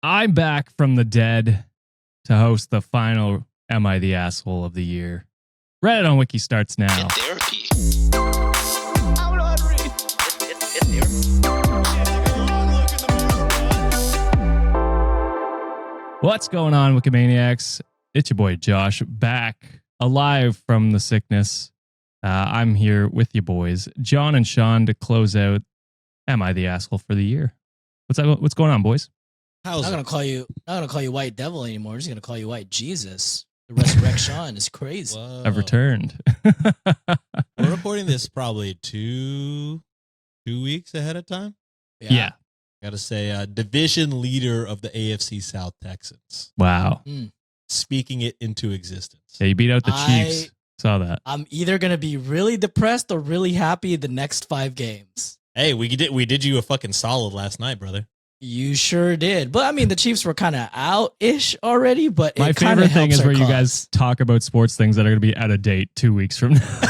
I'm back from the dead to host the final Am I the Asshole of the Year. Reddit on Wiki starts now. In therapy. What's going on, Wikimaniacs? It's your boy Josh, back alive from the sickness. I'm here with you boys, John and Sean, to close out Am I the Asshole for the Year. What's going on, boys? I'm not gonna call you White Devil anymore. I'm just gonna call you White Jesus. The resurrection is crazy. Whoa. I've returned. We're recording this probably two weeks ahead of time. Yeah. Gotta say, division leader of the AFC South Texans. Wow. Speaking it into existence. Yeah, you beat out the Chiefs. Saw that. I'm either gonna be really depressed or really happy the next 5 games. Hey, we did you a fucking solid last night, brother. You sure did. But I mean, the Chiefs were kind of out-ish already, but My favorite thing is where you guys talk about sports things that are going to be out of date 2 weeks from now.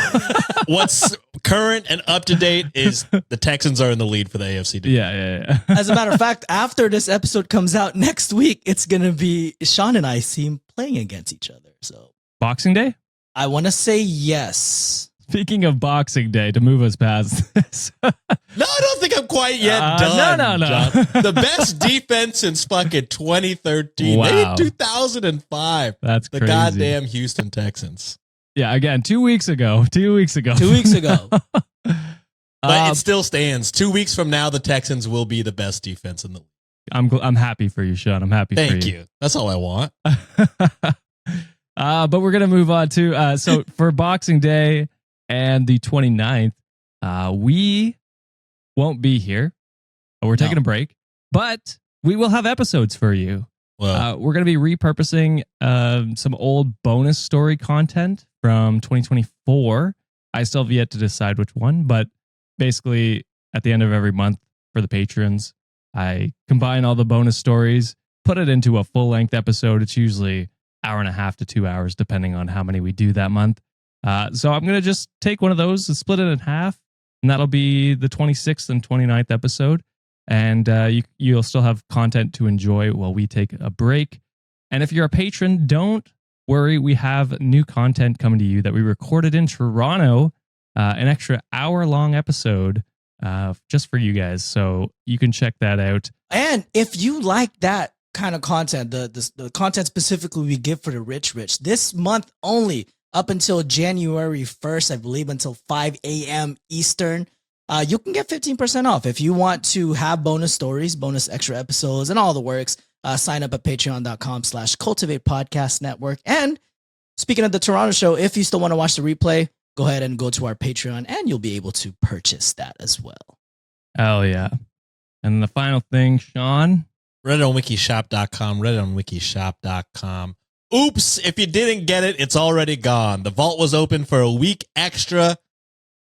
What's current and up to date is the Texans are in the lead for the AFC. Yeah. As a matter of fact, after this episode comes out next week, it's going to be Sean and I seem playing against each other. So Boxing Day? I want to say yes. Speaking of Boxing Day, to move us past this. No, I don't think I'm quite yet done. No. John. The best defense since fucking 2013. Wow. Maybe 2005. That's the crazy. goddamn Houston Texans. Yeah, again, 2 weeks ago. 2 weeks ago. 2 weeks ago. But it still stands. 2 weeks from now, the Texans will be the best defense in the league. I'm happy for you, Sean. I'm happy for you. Thank you. That's all I want. But we're going to move on to, so for Boxing Day and the 29th, we won't be here. We're taking a break, but we will have episodes for you. Well, We're going to be repurposing some old bonus story content from 2024. I still have yet to decide which one, but basically at the end of every month for the patrons, I combine all the bonus stories, put it into a full-length episode. It's usually hour and a half to 2 hours, depending on how many we do that month. So I'm going to just take one of those and split it in half, and that'll be the 26th and 29th episode. And you'll still have content to enjoy while we take a break. And if you're a patron, don't worry. We have new content coming to you that we recorded in Toronto, an extra hour-long episode just for you guys. So you can check that out. And if you like that kind of content, the content specifically we give for the rich, this month only, up until January 1st, I believe, until 5 a.m. Eastern, you can get 15% off. If you want to have bonus stories, bonus extra episodes, and all the works, sign up at patreon.com/Cultivate Podcast Network. And speaking of the Toronto show, if you still want to watch the replay, go ahead and go to our Patreon and you'll be able to purchase that as well. Hell yeah. And the final thing, Sean. RedditOnWikiShop.com, RedditOnWikiShop.com. Oops, if you didn't get it, it's already gone. The vault was open for a week extra,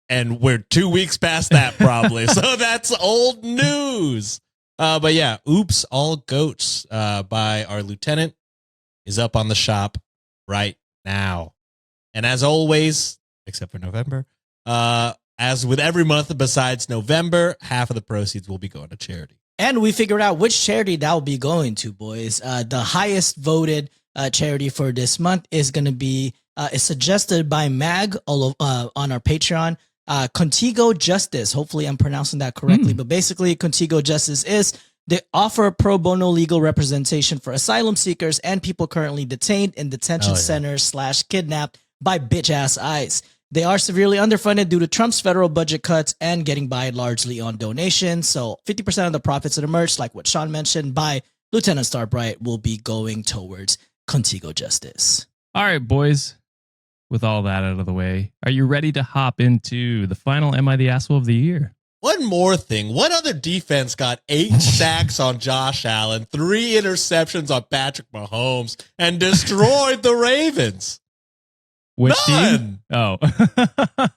and we're 2 weeks past that probably. So that's old news. But yeah, Oops, All Goats by our lieutenant is up on the shop right now. And as always, except for November, as with every month besides November, half of the proceeds will be going to charity. And we figured out which charity that will be going to, boys. The highest voted charity for this month is going to be, is suggested by Mag on our Patreon, Contigo Justice. Hopefully I'm pronouncing that correctly. But basically, Contigo Justice is they offer pro bono legal representation for asylum seekers and people currently detained in detention centers / kidnapped by bitch-ass ICE. They are severely underfunded due to Trump's federal budget cuts and getting by largely on donations. So 50% of the profits of the merch, like what Sean mentioned by Lieutenant Starbright, will be going towards Contigo Justice. All right, boys. With all that out of the way, are you ready to hop into the final Am I the Asshole of the Year? One more thing. What other defense got 8 sacks on Josh Allen, 3 interceptions on Patrick Mahomes, and destroyed the Ravens? Which None. team? Oh.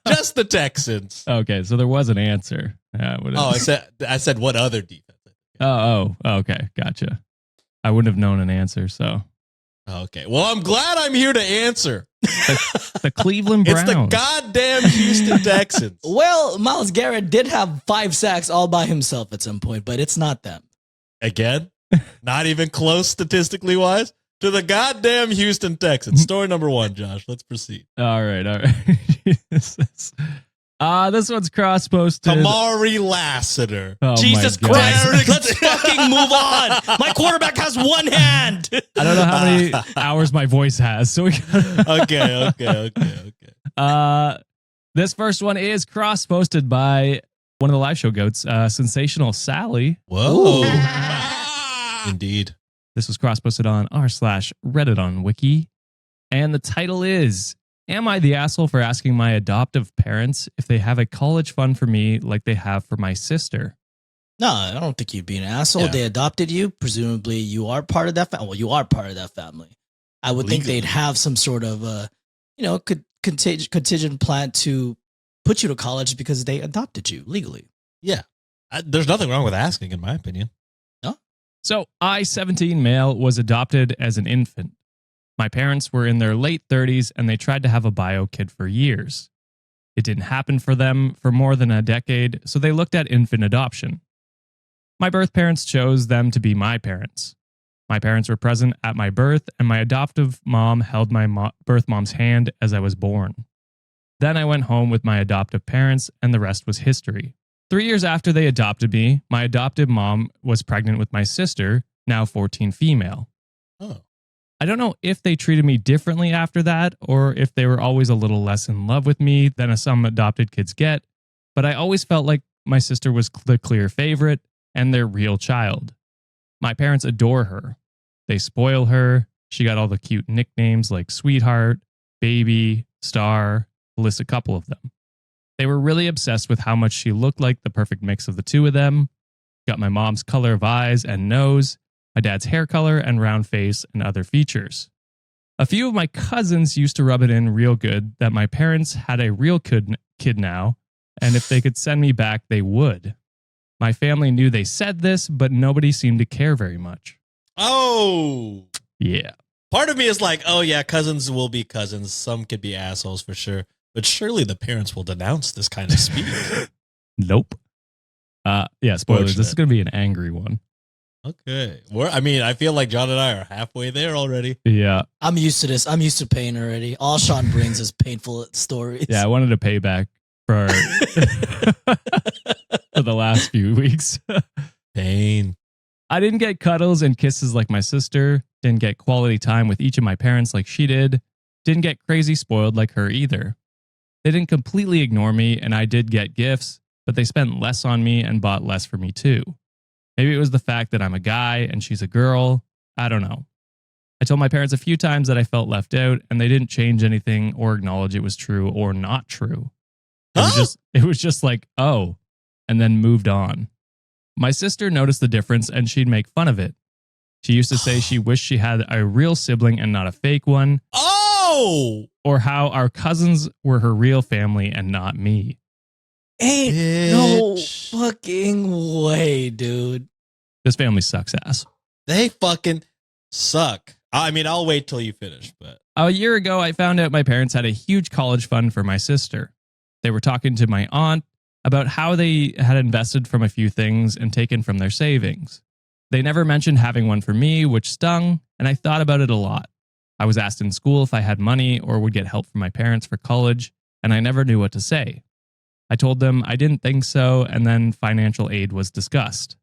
Just the Texans. Okay, so there was an answer. I said what other defense? Oh, okay, gotcha. I wouldn't have known an answer, so. Okay, well, I'm glad I'm here to answer. The Cleveland Browns. It's the goddamn Houston Texans. Well, Myles Garrett did have 5 sacks all by himself at some point, but it's not them. Again? Not even close statistically wise. To the goddamn Houston Texans. Story number 1, Josh. Let's proceed. All right. Jesus. This one's cross-posted. Kamari Lassiter. Oh Jesus my God. Christ. Let's fucking move on. My quarterback has one hand. I don't know how many hours my voice has, so we got Okay. this first one is cross-posted by one of the live show goats, Sensational Sally. Whoa. Indeed. This was cross-posted on r/Reddit on Wiki. And the title is, am I the asshole for asking my adoptive parents if they have a college fund for me like they have for my sister? No, I don't think you'd be an asshole. Yeah. They adopted you. Presumably, you are part of that family. Well, you are part of that family. I would think Legally. they'd have some sort of, contingent plan to put you to college because they adopted you legally. Yeah. There's nothing wrong with asking, in my opinion. So I, 17 male, was adopted as an infant. My parents were in their late 30s and they tried to have a bio kid for years. It didn't happen for them for more than a decade, so they looked at infant adoption. My birth parents chose them to be my parents. My parents were present at my birth, and my adoptive mom held my birth mom's hand as I was born. Then I went home with my adoptive parents, and the rest was history. 3 years after they adopted me, my adoptive mom was pregnant with my sister, now 14 female. Oh. I don't know if they treated me differently after that or if they were always a little less in love with me than some adopted kids get, but I always felt like my sister was the clear favorite and their real child. My parents adore her. They spoil her. She got all the cute nicknames like Sweetheart, Baby, Star, to list a couple of them. They were really obsessed with how much she looked like the perfect mix of the two of them. Got my mom's color of eyes and nose, my dad's hair color and round face, and other features. A few of my cousins used to rub it in real good that my parents had a real kid now, and if they could send me back, they would. My family knew they said this, but nobody seemed to care very much. Oh. Yeah. Part of me is like, oh yeah, cousins will be cousins. Some could be assholes for sure. But surely the parents will denounce this kind of speech. Nope. Yeah, spoilers. This is going to be an angry one. Okay. I feel like John and I are halfway there already. Yeah. I'm used to this. I'm used to pain already. All Sean brings is painful stories. Yeah, I wanted to pay back for for the last few weeks. Pain. I didn't get cuddles and kisses like my sister. Didn't get quality time with each of my parents like she did. Didn't get crazy spoiled like her either. They didn't completely ignore me, and I did get gifts, but they spent less on me and bought less for me too. Maybe it was the fact that I'm a guy and she's a girl. I don't know. I told my parents a few times that I felt left out, and they didn't change anything or acknowledge it was true or not true. It was just like, oh, and then moved on. My sister noticed the difference and she'd make fun of it. She used to say she wished she had a real sibling and not a fake one. Oh! Or how our cousins were her real family and not me. Ain't no fucking way, dude. This family sucks ass. They fucking suck. I mean, I'll wait till you finish, but. A year ago, I found out my parents had a huge college fund for my sister. They were talking to my aunt about how they had invested from a few things and taken from their savings. They never mentioned having one for me, which stung, and I thought about it a lot. I was asked in school if I had money or would get help from my parents for college, and I never knew what to say. I told them I didn't think so, and then financial aid was discussed.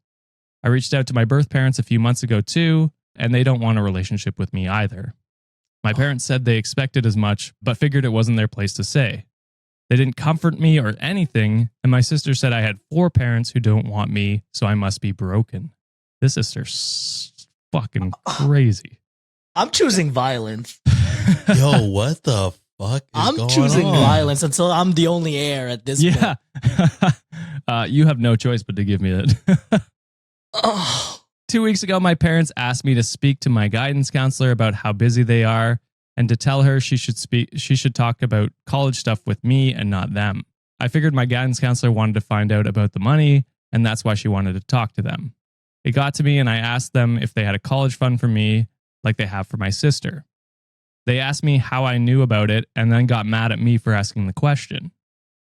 I reached out to my birth parents a few months ago too, and they don't want a relationship with me either. My parents said they expected as much, but figured it wasn't their place to say. They didn't comfort me or anything, and my sister said I had 4 parents who don't want me, so I must be broken. This sister's fucking crazy. I'm choosing violence. Yo, what the fuck is I'm going choosing on? violence until I'm the only heir at this point. Yeah. You have no choice but to give me it. Oh. 2 weeks ago, my parents asked me to speak to my guidance counselor about how busy they are and to tell her she should talk about college stuff with me and not them. I figured my guidance counselor wanted to find out about the money, and that's why she wanted to talk to them. It got to me, and I asked them if they had a college fund for me like they have for my sister. They asked me how I knew about it and then got mad at me for asking the question.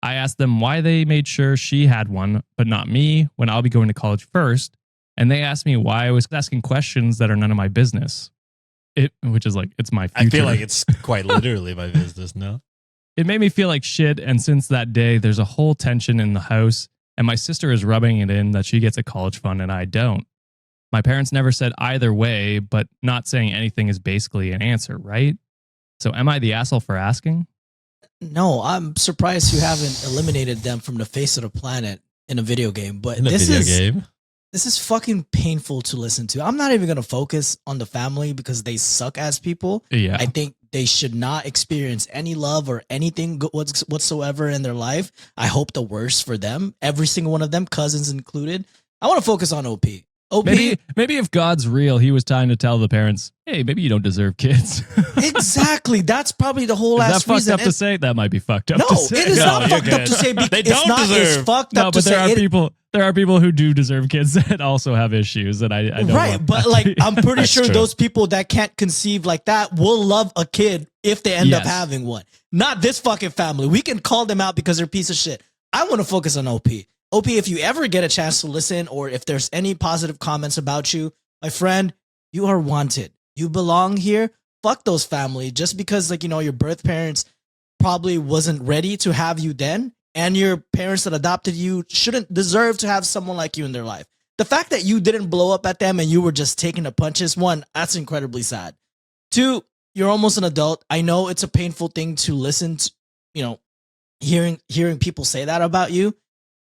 I asked them why they made sure she had one, but not me, when I'll be going to college first, and they asked me why I was asking questions that are none of my business. Which is like, it's my future. I feel like it's quite literally my business, no? It made me feel like shit, and since that day, there's a whole tension in the house, and my sister is rubbing it in that she gets a college fund and I don't. My parents never said either way, but not saying anything is basically an answer, right? So am I the asshole for asking? No, I'm surprised you haven't eliminated them from the face of the planet in a video game. But In a video game? this is fucking painful to listen to. I'm not even going to focus on the family because they suck as people. Yeah. I think they should not experience any love or anything whatsoever in their life. I hope the worst for them. Every single one of them, cousins included. I want to focus on OP. OP. Maybe if God's real, he was trying to tell the parents, hey, maybe you don't deserve kids. Exactly. That's probably the whole Is last that fucked reason. up to say? That might be fucked up No, to say. it is No, not you're fucked up to good. say because They it's don't not. It's deserve. fucked No, up to but there say. are people who do deserve kids that also have issues, and I don't Right, want but that like to be- I'm pretty That's sure true. those people that can't conceive like that will love a kid if they end up Yes. having one. Not this fucking family. We can call them out because they're a piece of shit. I want to focus on OP. OP, if you ever get a chance to listen or if there's any positive comments about you, my friend, you are wanted. You belong here. Fuck those family. Just because like, you know, your birth parents probably wasn't ready to have you then and your parents that adopted you shouldn't deserve to have someone like you in their life. The fact that you didn't blow up at them and you were just taking the punches, one, that's incredibly sad. Two, you're almost an adult. I know it's a painful thing to listen to, you know, hearing people say that about you.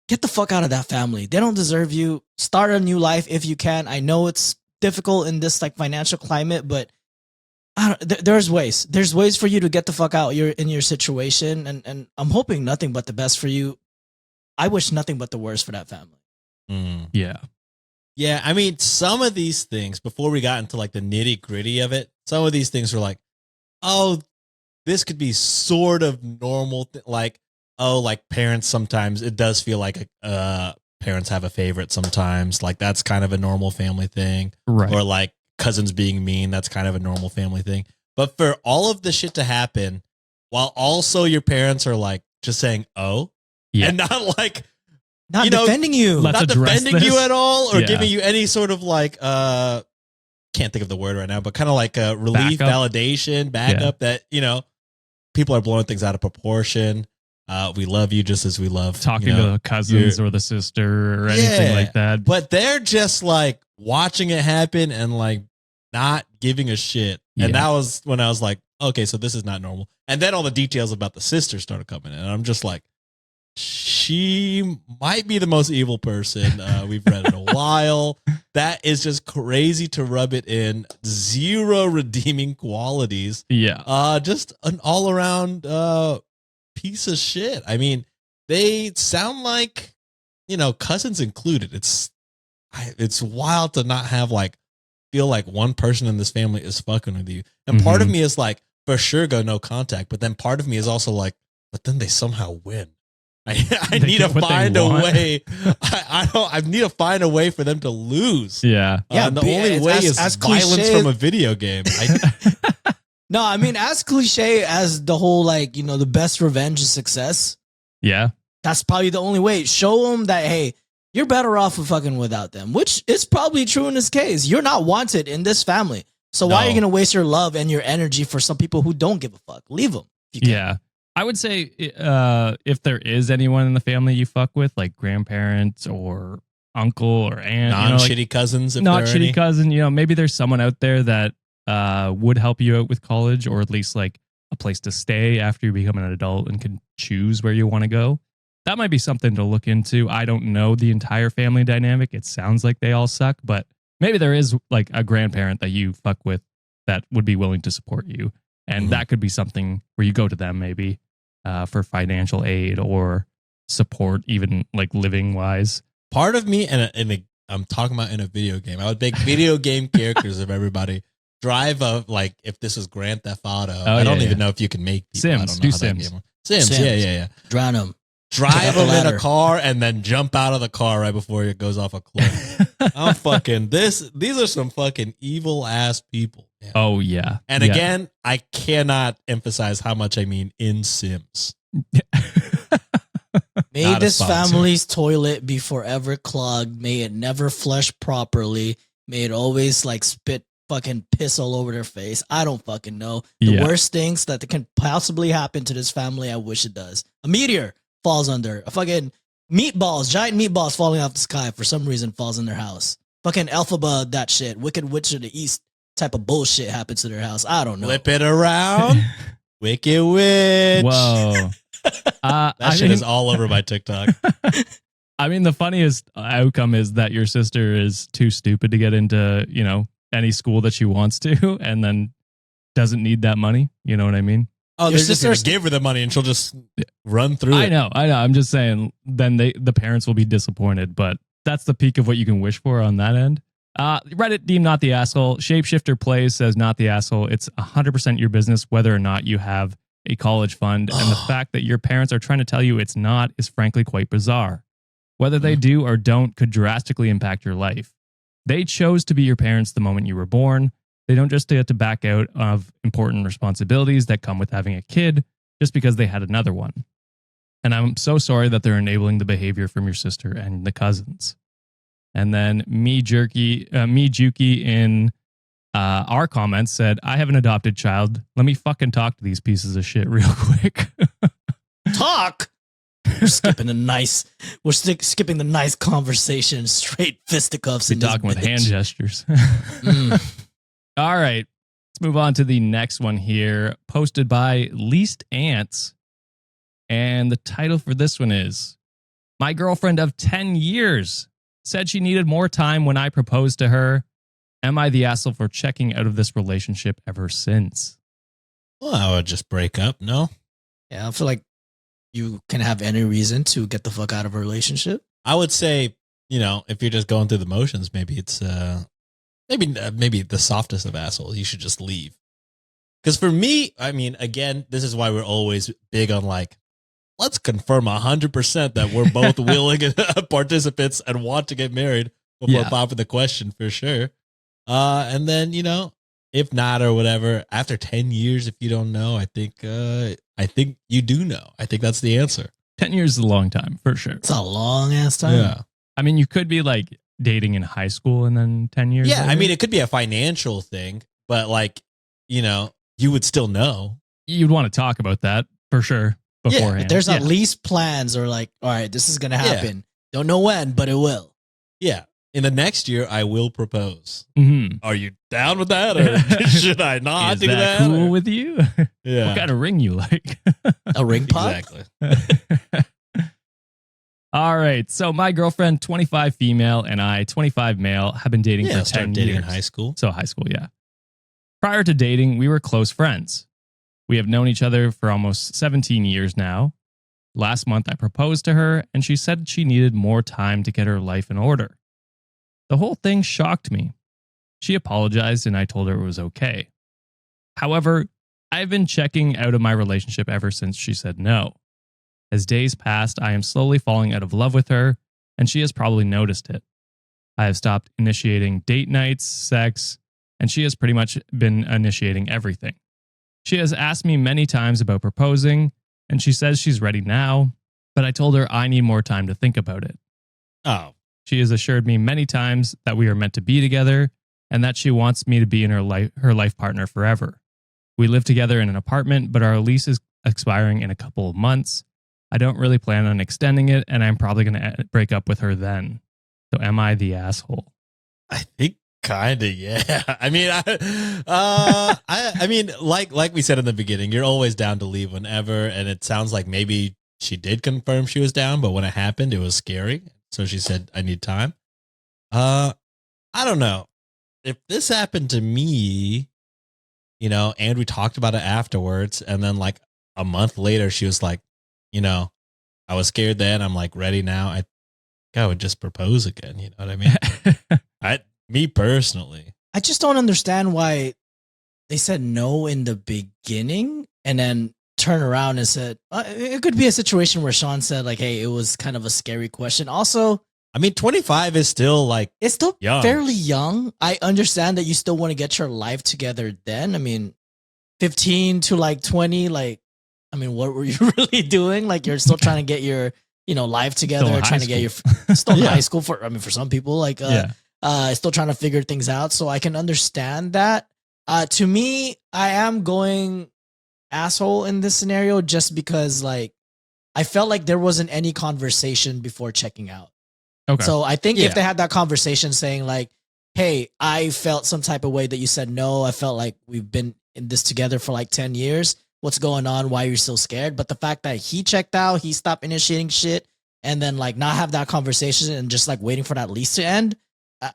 Get the fuck out of that family. They don't deserve you. Start a new life if you can. I know it's difficult in this like financial climate, but there's ways. There's ways for you to get the fuck out. You're in your situation, and I'm hoping nothing but the best for you. I wish nothing but the worst for that family. Mm. Yeah. Yeah, I mean, some of these things, before we got into like the nitty gritty of it, some of these things were like, oh, this could be sort of normal. Like, oh, like parents sometimes, it does feel like parents have a favorite sometimes. Like that's kind of a normal family thing. Right. Or like cousins being mean, that's kind of a normal family thing. But for all of the shit to happen, while also your parents are like just saying, oh, Yeah. and not like, Not you know, defending you. Let's not address defending you this. at all or Yeah. giving you any sort of like can't think of the word right now, but kind of like a relief, Backup. validation, backup that, you know, people are blowing things out of proportion. We love you just as we love Talking you know, to the cousins or the sister or anything Yeah. like that. but they're just like watching it happen and like not giving a shit. And Yeah. that was when I was like, okay, so this is not normal. And then all the details about the sister started coming in. And I'm just like, she might be the most evil person we've read in a while. That is just crazy to rub it in. Zero redeeming qualities. Yeah. Just an all around piece of shit. I mean, they sound like, you know, cousins included. It's wild to not have like feel like one person in this family is fucking with you. And part of Mhm. me is like, for sure, go no contact. But then part of me is also like, but then they somehow win. I They need to get what they find a want. way. I need to find a way for them to lose. Yeah. Yeah, and the be- only way as is violence cliche- from a video game. No, I mean, as cliche as the whole like, you know, the best revenge is success. Yeah. That's probably the only way. Show them that, hey, you're better off with fucking without them, which is probably true in this case. You're not wanted in this family. So why are you No. going to waste your love and your energy for some people who don't give a fuck? Leave them. If you can. Yeah. I would say if there is anyone in the family you fuck with, like grandparents or uncle or aunt, Non you know, like, shitty cousins, if not there are shitty any. cousin, you know, maybe there's someone out there that would help you out with college or at least like a place to stay after you become an adult and can choose where you want to go. That might be something to look into. I don't know the entire family dynamic. It sounds like they all suck, but maybe there is like a grandparent that you fuck with that would be willing to support you. And Mhm. that could be something where you go to them maybe for financial aid or support, even like living wise. Part of me, and I'm talking about in a video game, I would make video game characters of everybody. Drive a, like, if this is Grand Theft Auto, I don't even know if you can make people. I Sims, don't know do how that Sims. game works. Sims, Sims. yeah. Drown them. Drive Check out the them in a ladder. car and then jump out of the car right before it goes off a cliff. I'm fucking this. These are some fucking evil ass people. man. Oh, yeah. And Yeah. again, I cannot emphasize how much I mean in Sims. May Not a this sponsor. family's toilet be forever clogged. May it never flush properly. May it always like spit fucking piss all over their face. I don't fucking know. The Yeah. worst things that can possibly happen to this family, I wish it does. A meteor falls under. A fucking meatballs, giant meatballs falling off the sky for some reason falls in their house. Fucking Elphaba, that shit. Wicked Witch of the East type of bullshit happens to their house. I don't know. Flip it around. Wicked Witch. Whoa. That shit is all over my TikTok. I mean, the funniest outcome is that your sister is too stupid to get into, any school that she wants to, and then doesn't need that money. You know what I mean? Oh, Your they're just going to sister's- give her the money and she'll just run through I it. know. I'm just saying. Then the parents will be disappointed, but that's the peak of what you can wish for on that end. Reddit deemed not the asshole. Shapeshifter Plays says not the asshole. It's 100% your business whether or not you have a college fund, and the fact that your parents are trying to tell you it's not is frankly quite bizarre. Whether they do or don't could drastically impact your life. They chose to be your parents the moment you were born. They don't just get to back out of important responsibilities that come with having a kid just because they had another one. And I'm so sorry that they're enabling the behavior from your sister and the cousins. And then me Jukey in our comments said, I have an adopted child. Let me fucking talk to these pieces of shit real quick. Talk. We're skipping skipping the nice conversation, straight fisticuffs. Be in this talking with bitch. hand gestures. All right. Let's move on to the next one here, posted by Least Ants. And the title for this one is, My girlfriend of 10 years said she needed more time when I proposed to her. Am I the asshole for checking out of this relationship ever since? Well, I would just break up. No, Yeah, I feel like you can have any reason to get the fuck out of a relationship. I would say, if you're just going through the motions, maybe it's maybe the softest of assholes. You should just leave. Because for me, I mean, again, this is why we're always big on let's confirm 100% that we're both willing participants and want to get married before popping the question for sure. And then, if not or whatever, after 10 years, if you don't know, I think you do know. I think that's the answer. 10 years is a long time, for sure. It's a long ass time. Yeah. I mean, you could be like dating in high school and then 10 years Yeah. later. I mean, it could be a financial thing, but you would still know. You'd want to talk about that for sure beforehand. If there's at least plans or all right, this is going to happen. Don't know when, but it will. Yeah. In the next year, I will propose. Mm-hmm. Are you down with that? Or should I not Is do that that? cool with you? Yeah. What kind of ring you like? A ring pop? Exactly. All right. So my girlfriend, 25 female, and I, 25 male, have been dating for 10 start dating years. in high school. So high school, yeah. Prior to dating, we were close friends. We have known each other for almost 17 years now. Last month, I proposed to her, and she said she needed more time to get her life in order. The whole thing shocked me. She apologized, and I told her it was okay. However, I've been checking out of my relationship ever since she said no. As days passed, I am slowly falling out of love with her, and she has probably noticed it. I have stopped initiating date nights, sex, and she has pretty much been initiating everything. She has asked me many times about proposing, and she says she's ready now, but I told her I need more time to think about it. Oh, She has assured me many times that we are meant to be together and that she wants me to be in her life partner forever. We live together in an apartment, but our lease is expiring in a couple of months. I don't really plan on extending it, and I'm probably going to break up with her then. So am I the asshole? I think kind of, yeah. I mean, I mean, like we said in the beginning, you're always down to leave whenever, and it sounds like maybe she did confirm she was down, but when it happened, it was scary. So she said, "I need time." I don't know if this happened to me, and we talked about it afterwards, and then like a month later, she was like, I was scared then. I'm like ready now. I think I would just propose again. You know what I mean? Me personally, I just don't understand why they said no in the beginning and then turn around and said, it could be a situation where Sean said like, hey, it was kind of a scary question. Also, I mean, 25 is still like it's still young. fairly young. I understand that you still want to get your life together then. I mean, 15 to like 20, like, I mean, what were you really doing? Like, you're still trying to get your life together, Still in trying high to get school. your still in Yeah. high school for some people, like still trying to figure things out. So I can understand that. To me, I am going asshole in this scenario just because like I felt like there wasn't any conversation before checking out. Okay. So I think Yeah. if they had that conversation saying like, hey, I felt some type of way that you said no, I felt like we've been in this together for like 10 years. What's going on? Why are you still scared? But the fact that he checked out, he stopped initiating shit, and then like not have that conversation and just like waiting for that lease to end,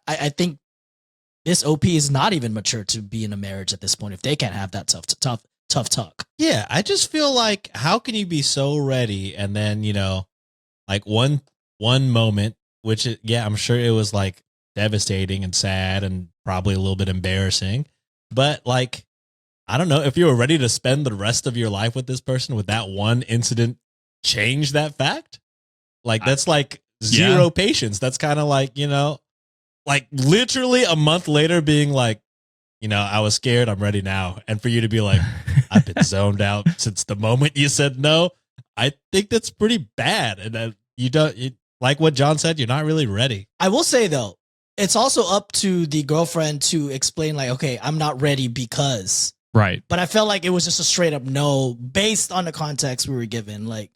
I think this OP is not even mature to be in a marriage at this point if they can't have that tough talk. Yeah, I just feel like how can you be so ready and then, like one moment, which I'm sure it was like devastating and sad and probably a little bit embarrassing, but like I don't know if you were ready to spend the rest of your life with this person, would that one incident change that fact? Like that's like zero patience. That's kind of like, like literally a month later being like, I was scared, I'm ready now. And for you to be like, I've been zoned out since the moment you said no, I think that's pretty bad. And that like what John said, you're not really ready. I will say though, it's also up to the girlfriend to explain like, okay, I'm not ready because. Right. But I felt like it was just a straight up no based on the context we were given. Like,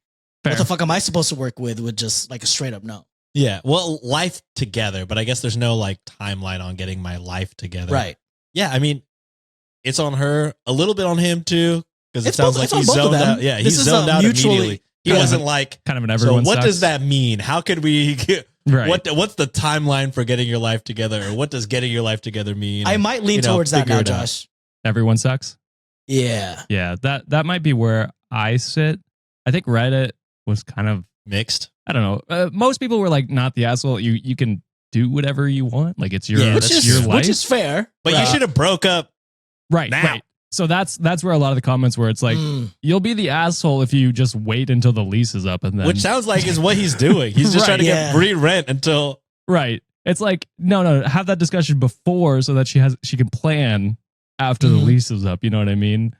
Fair. what the fuck am I supposed to work with just like a straight up no? Yeah. Well, life together, but I guess there's no like timeline on getting my life together. Right. Yeah. I mean, it's on her, a little bit on him too, because it It's sounds both- like it's on he's both of zoned them. out. Yeah. This He's is a zoned out mutually- immediately. He Yeah. wasn't like, Kind of an so everyone what sucks. does that mean? How could we get, Right. what's the timeline for getting your life together? Or what does getting your life together mean? I might lean towards that figure now, it out. Josh. Everyone sucks. Yeah. Yeah, that might be where I sit. I think Reddit was kind of, Mixed. I don't know. Most people were like, not the asshole. You can do whatever you want. Like it's your Yeah, Which that's is your life. which is fair. But you should have broke up. right. now. Right. So that's where a lot of the comments where it's like, you'll be the asshole if you just wait until the lease is up and then Which sounds like is what he's doing. He's just Right. trying to Yeah. get free rent until right. It's like no, have that discussion before so that she can plan after the Mhm. lease is up. You know what I mean?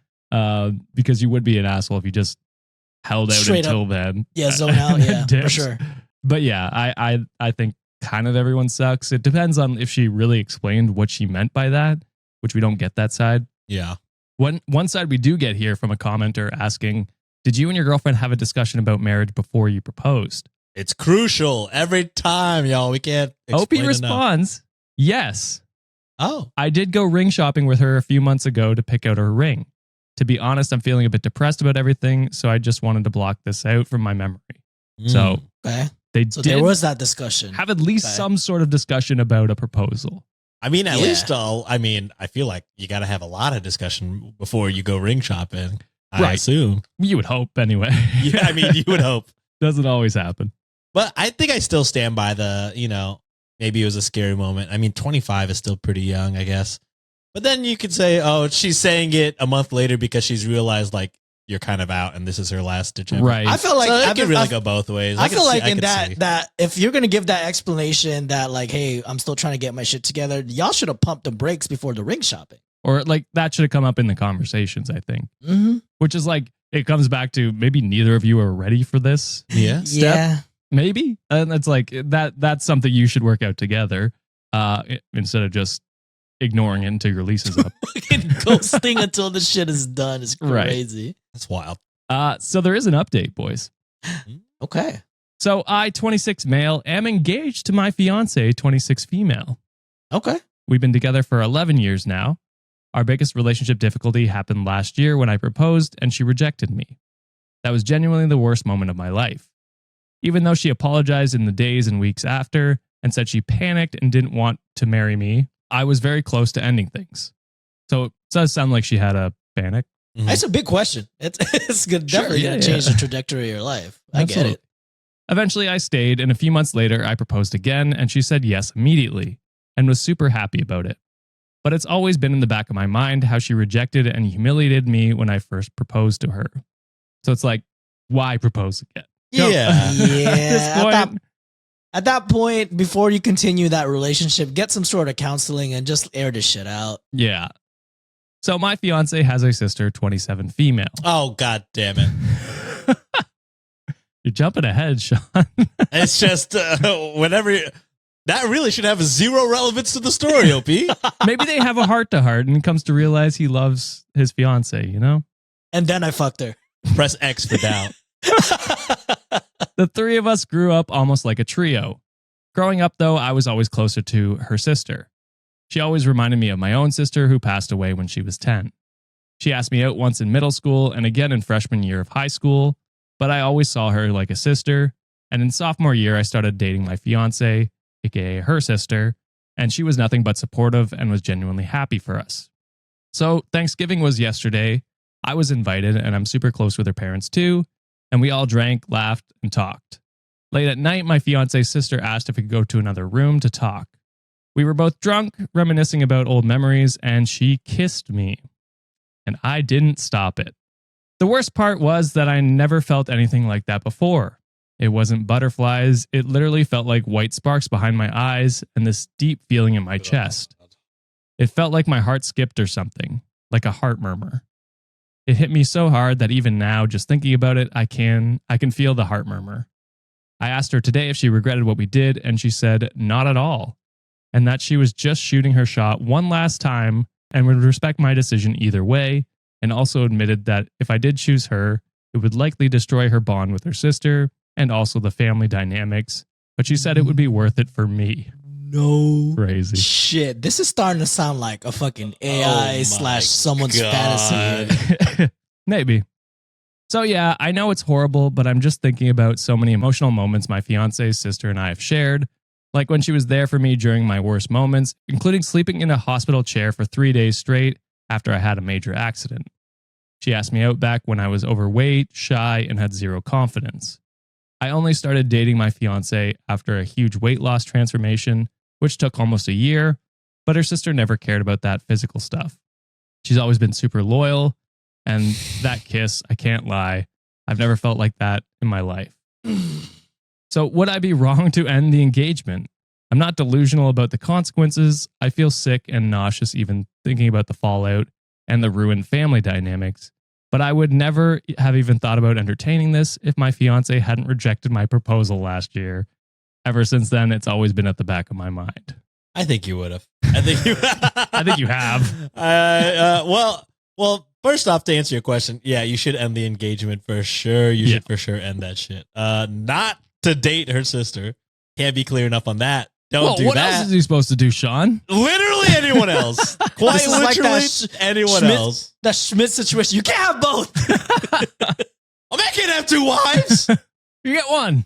Because you would be an asshole if you just held out Straight until then. Yeah, zone out. and then Yeah, for dipped. sure. But yeah, I think kind of everyone sucks. It depends on if she really explained what she meant by that, which we don't get that side. yeah. One side we do get here from a commenter asking, did you and your girlfriend have a discussion about marriage before you proposed? It's crucial every time, y'all. We can't. OP explain enough. responds, yes. Oh, I did go ring shopping with her a few months ago to pick out her ring. To be honest, I'm feeling a bit depressed about everything, so I just wanted to block this out from my memory. So Okay. they So did there was that discussion. have at least Okay. some sort of discussion about a proposal. I mean, at Yeah. least I feel like you got to have a lot of discussion before you go ring shopping. I Right. assume. You would hope anyway. Yeah, I mean, you would hope. Doesn't always happen. But I think I still stand by the, maybe it was a scary moment. I mean, 25 is still pretty young, I guess. But then you could say, oh, she's saying it a month later because she's realized like you're kind of out and this is her last ditch effort. Right. I feel like So it I could really go both ways. I feel like in could see. that if you're gonna give that explanation that like, hey, I'm still trying to get my shit together, y'all should have pumped the brakes before the ring shopping. Or like that should have come up in the conversations, I think. Mm-hmm. Which is like, it comes back to maybe neither of you are ready for this. Yeah. Yeah. Maybe. And it's like that's something you should work out together instead of just ignoring it until your lease is up. Fucking ghosting until the shit is done is Right. crazy. That's wild. So there is an update, boys. Okay. So I, 26 male, am engaged to my fiance, 26 female. Okay. We've been together for 11 years now. Our biggest relationship difficulty happened last year when I proposed and she rejected me. That was genuinely the worst moment of my life. Even though she apologized in the days and weeks after and said she panicked and didn't want to marry me, I was very close to ending things. So it does sound like she had a panic. Mhm. That's a big question. It's good. Sure, Definitely yeah, gonna change yeah. the trajectory of your life. I get Absolutely. it. Eventually, I stayed, and a few months later, I proposed again, and she said yes immediately and was super happy about it. But it's always been in the back of my mind how she rejected and humiliated me when I first proposed to her. So it's like, why propose again? Yeah. Yeah. At that point, before you continue that relationship, get some sort of counseling and just air this shit out. Yeah. So my fiance has a sister, 27 female. Oh, God damn it. You're jumping ahead, Sean. It's just whenever that really should have zero relevance to the story, OP. Maybe they have a heart-to-heart and comes to realize he loves his fiance, you know? And then I fucked her. Press X for doubt. The three of us grew up almost like a trio. Growing up, though, I was always closer to her sister. She always reminded me of my own sister who passed away when she was 10. She asked me out once in middle school and again in freshman year of high school, but I always saw her like a sister. And in sophomore year, I started dating my fiance, aka her sister, and she was nothing but supportive and was genuinely happy for us. So Thanksgiving was yesterday. I was invited, and I'm super close with her parents too, and we all drank, laughed, and talked. Late at night, my fiance's sister asked if we could go to another room to talk. We were both drunk, reminiscing about old memories, and she kissed me. And I didn't stop it. The worst part was that I never felt anything like that before. It wasn't butterflies, it literally felt like white sparks behind my eyes and this deep feeling in my chest. It felt like my heart skipped or something, like a heart murmur. It hit me so hard that even now, just thinking about it, I can feel the heart murmur. I asked her today if she regretted what we did, and she said not at all, and that she was just shooting her shot one last time and would respect my decision either way, and also admitted that if I did choose her, it would likely destroy her bond with her sister and also the family dynamics, but she said it would be worth it for me. No Crazy. shit. This is starting to sound like a fucking AI / someone's God. fantasy. Maybe. So yeah, I know it's horrible, but I'm just thinking about so many emotional moments my fiance's sister and I have shared, like when she was there for me during my worst moments, including sleeping in a hospital chair for 3 days straight after I had a major accident. She asked me out back when I was overweight, shy, and had zero confidence. I only started dating my fiance after a huge weight loss transformation, which took almost a year, but her sister never cared about that physical stuff. She's always been super loyal, and that kiss, I can't lie, I've never felt like that in my life. So would I be wrong to end the engagement? I'm not delusional about the consequences. I feel sick and nauseous even thinking about the fallout and the ruined family dynamics. But I would never have even thought about entertaining this if my fiance hadn't rejected my proposal last year. Ever since then, it's always been at the back of my mind. I think you would have. I think you. I think you have. Well. First off, to answer your question, yeah, you should end the engagement for sure. You should for sure end that shit. Not to date her sister. Can't be clear enough on that. Don't do what that. What else is he supposed to do, Sean? Literally anyone else. Quite literally anyone else. That Schmidt situation. You can't have both. Oh, man, can't have two wives. You get one.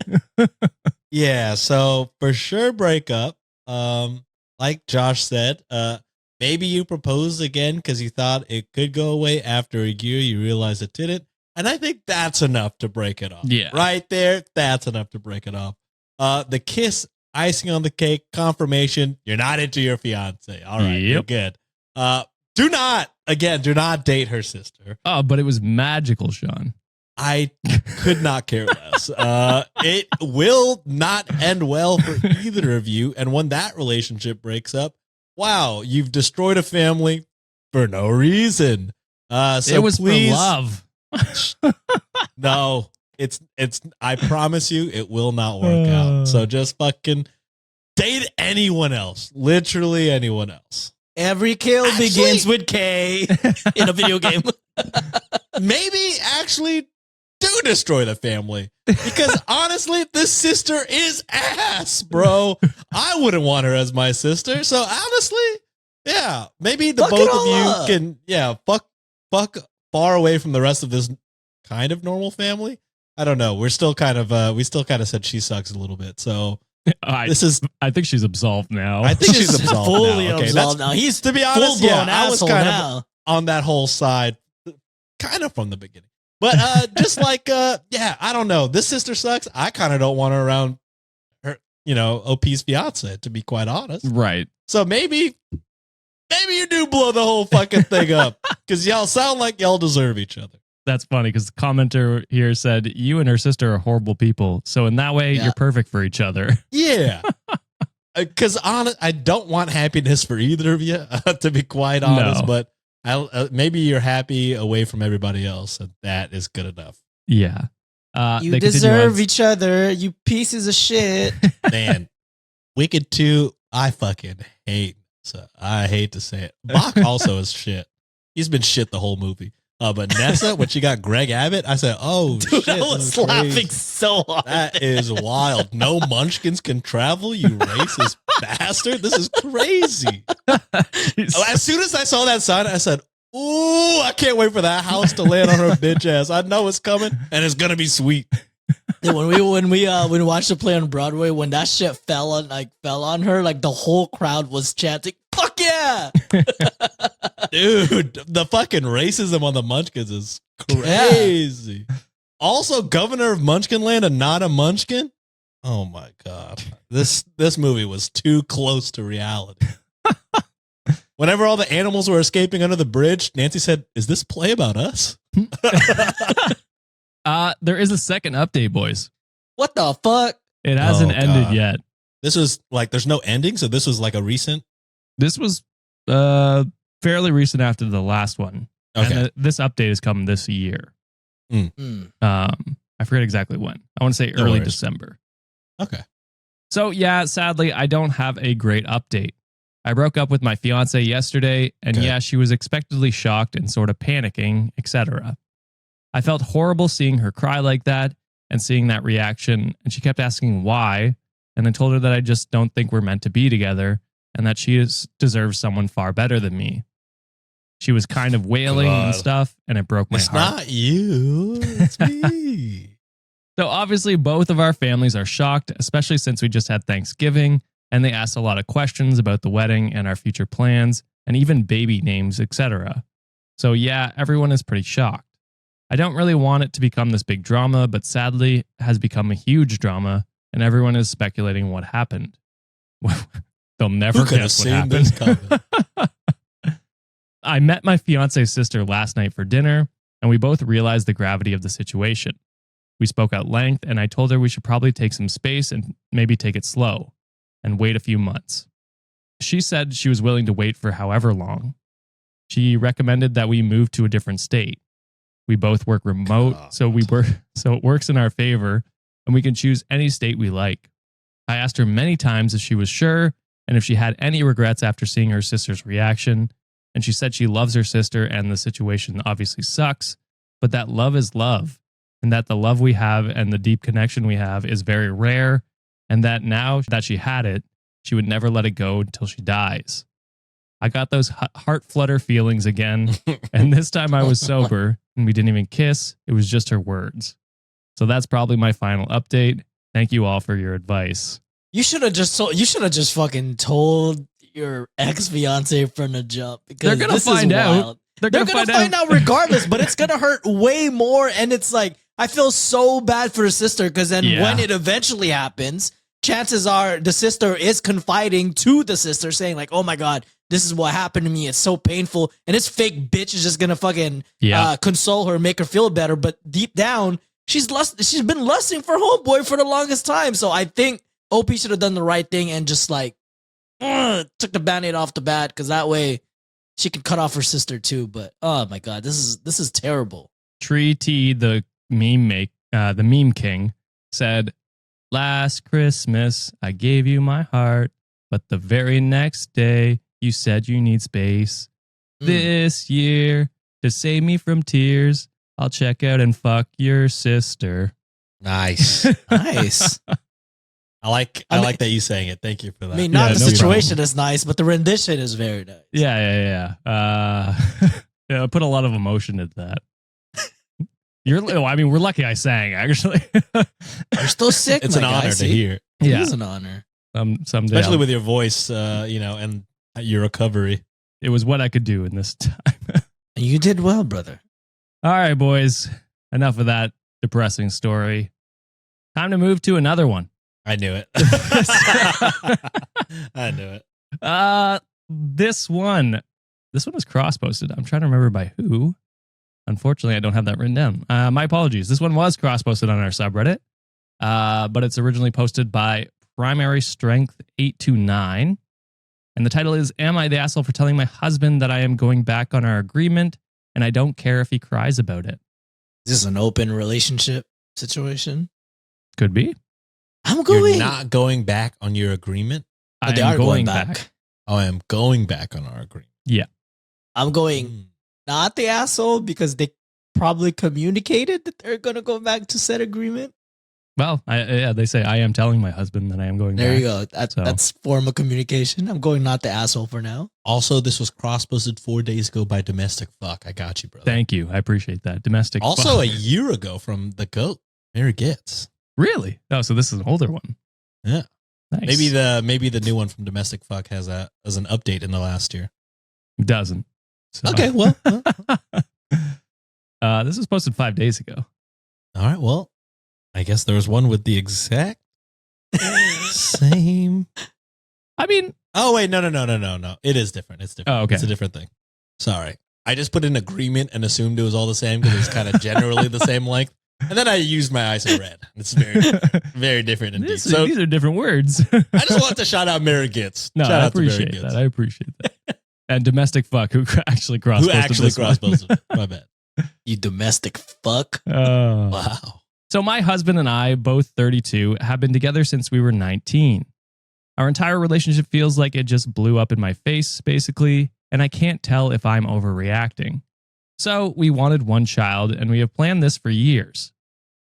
Yeah, so for sure break up. Like Josh said, maybe you proposed again because you thought it could go away. After a year, you realize it didn't. And I think that's enough to break it off. Yeah. Right there, that's enough to break it off. The kiss, icing on the cake, confirmation, you're not into your fiance. All right, you're good. Do not date her sister. Oh, but it was magical, Sean. I could not care less. It will not end well for either of you. And when that relationship breaks up, wow, you've destroyed a family for no reason. So it was please, for love. No, it's. I promise you, it will not work out. So just fucking date anyone else. Literally anyone else. Every kill begins with K in a video game. Maybe actually do destroy the family. Because honestly, this sister is ass, bro. I wouldn't want her as my sister. So honestly, yeah, maybe the Fuck both it all of you up. can, fuck far away from the rest of this kind of normal family. I don't know. We still kind of said she sucks a little bit. So I think she's absolved now. I think she's absolved fully now. Okay, absolved now. He's to be honest, full-blown I was asshole kind now. of on that whole side, kind of from the beginning. But just like, I don't know. This sister sucks. I kind of don't want her around her, OP's fiance, to be quite honest. Right. So maybe you do blow the whole fucking thing up because y'all sound like y'all deserve each other. That's funny because the commenter here said, you and her sister are horrible people. So in that way, you're perfect for each other. Yeah. Because I don't want happiness for either of you, to be quite honest. No. But maybe you're happy away from everybody else, and that is good enough. Yeah. You they continue deserve on. each other, you pieces of shit. Man, Wicked 2, I fucking hate. So I hate to say it. Bach also is shit. He's been shit the whole movie. But Nessa, when she got Greg Abbott, I said, "Oh Dude, shit!" I was laughing so hard. That is wild. No munchkins can travel, you racist bastard. This is crazy. As soon as I saw that sign, I said, "Ooh, I can't wait for that house to land on her bitch ass. I know it's coming, and it's gonna be sweet." Dude, when we watched the play on Broadway, when that shit fell on her, like the whole crowd was chanting, "Fuck yeah!" Dude, the fucking racism on the munchkins is crazy. Yeah. Also, governor of Munchkin Land and not a munchkin. Oh my god, this movie was too close to reality. Whenever all the animals were escaping under the bridge, Nancy said, "Is this play about us?" There is a second update, boys. What the fuck? It hasn't ended yet. This was like, there's no ending, so this was like a recent. This was fairly recent after the last one. Okay. And this update is coming this year. I forget exactly when. I want to say early December. Okay. So yeah, sadly, I don't have a great update. I broke up with my fiance yesterday, and yeah, she was expectedly shocked and sort of panicking, etc. I felt horrible seeing her cry like that and seeing that reaction, and she kept asking why, and I told her that I just don't think we're meant to be together and that she deserves someone far better than me. She was kind of wailing and stuff, and it broke my heart. It's not you, it's me. So obviously both of our families are shocked, especially since we just had Thanksgiving, and they asked a lot of questions about the wedding and our future plans, and even baby names, etc. So yeah, everyone is pretty shocked. I don't really want it to become this big drama, but sadly it has become a huge drama, and everyone is speculating what happened. They'll never guess what happened. I met my fiance's sister last night for dinner, and we both realized the gravity of the situation. We spoke at length, and I told her we should probably take some space and maybe take it slow and wait a few months. She said she was willing to wait for however long. She recommended that we move to a different state. We both work remote, so it works in our favor, and we can choose any state we like. I asked her many times if she was sure and if she had any regrets after seeing her sister's reaction, and she said she loves her sister and the situation obviously sucks, but that love is love, and that the love we have and the deep connection we have is very rare, and that now that she had it, she would never let it go until she dies. I got those heart flutter feelings again, and this time I was sober, and we didn't even kiss. It was just her words. So that's probably my final update. Thank you all for your advice. You should have just fucking told your ex-fiance from the jump, because they're gonna find out. They're gonna find out regardless, but it's gonna hurt way more. And it's like, I feel so bad for her sister, because then when it eventually happens, chances are the sister is confiding to the sister, saying like, "Oh my god, this is what happened to me. It's so painful." And this fake bitch is just gonna fucking console her, make her feel better. But deep down, she's been lusting for homeboy for the longest time. So I think OP should have done the right thing and just like took the band-aid off the bat, because that way she could cut off her sister too. But oh my god, this is terrible. Tree T, the meme king, said, "Last Christmas I gave you my heart, but the very next day you said you need space. This year, to save me from tears, I'll check out and fuck your sister." Nice. Nice. I like that you saying it. Thank you for that. I mean, not the situation is nice, but the rendition is very nice. Yeah. I put a lot of emotion into that. We're lucky I sang, actually. You're still sick. It's an honor to hear. It is an honor. Someday, especially with your voice, and your recovery. It was what I could do in this time. And you did well, brother. All right, boys. Enough of that depressing story. Time to move to another one. I knew it. I knew it. This one was cross-posted. I'm trying to remember by who. Unfortunately, I don't have that written down. My apologies. This one was cross-posted on our subreddit, but it's originally posted by Primary Strength 829, and the title is, "Am I the asshole for telling my husband that I am going back on our agreement, and I don't care if he cries about it?" Is this an open relationship? situation. Could be. I'm going. You're not going back on your agreement? But they I am are going back. Oh, I am going back on our agreement. I'm going Mm. not the asshole because they probably communicated that they're going to go back to said agreement. Well, they say I am telling my husband that I am going There back. you go. That's form of communication. I'm going not the asshole for now. Also, this was cross-posted 4 days ago by Domestic Fuck. I got you, brother. Thank you. I appreciate that. Domestic. Also, fuck. a year ago from the GOAT, Mary Gitz. Really? Oh, so this is an older one. Yeah. Nice. Maybe the new one from Domestic Fuck has an update in the last year. Doesn't. So. Okay, well. This was posted 5 days ago. All right, well, I guess there was one with the exact same. I mean, Oh, wait, no. It is different. It's different. Oh, okay. It's a different thing. Sorry. I just put an agreement and assumed it was all the same because it's kind of generally the same length. And then I used my eyes and read. It's very, very different indeed. So these are different words. I just want to shout out Mary Gitz. No, Shout I out to Mary appreciate Gitz. that. I appreciate that. And Domestic Fuck, who actually cross-posted Who actually this one. cross-posted. My bad. You domestic fuck. Oh. Wow. So my husband and I, both 32, have been together since we were 19. Our entire relationship feels like it just blew up in my face, basically, and I can't tell if I'm overreacting. So we wanted one child, and we have planned this for years.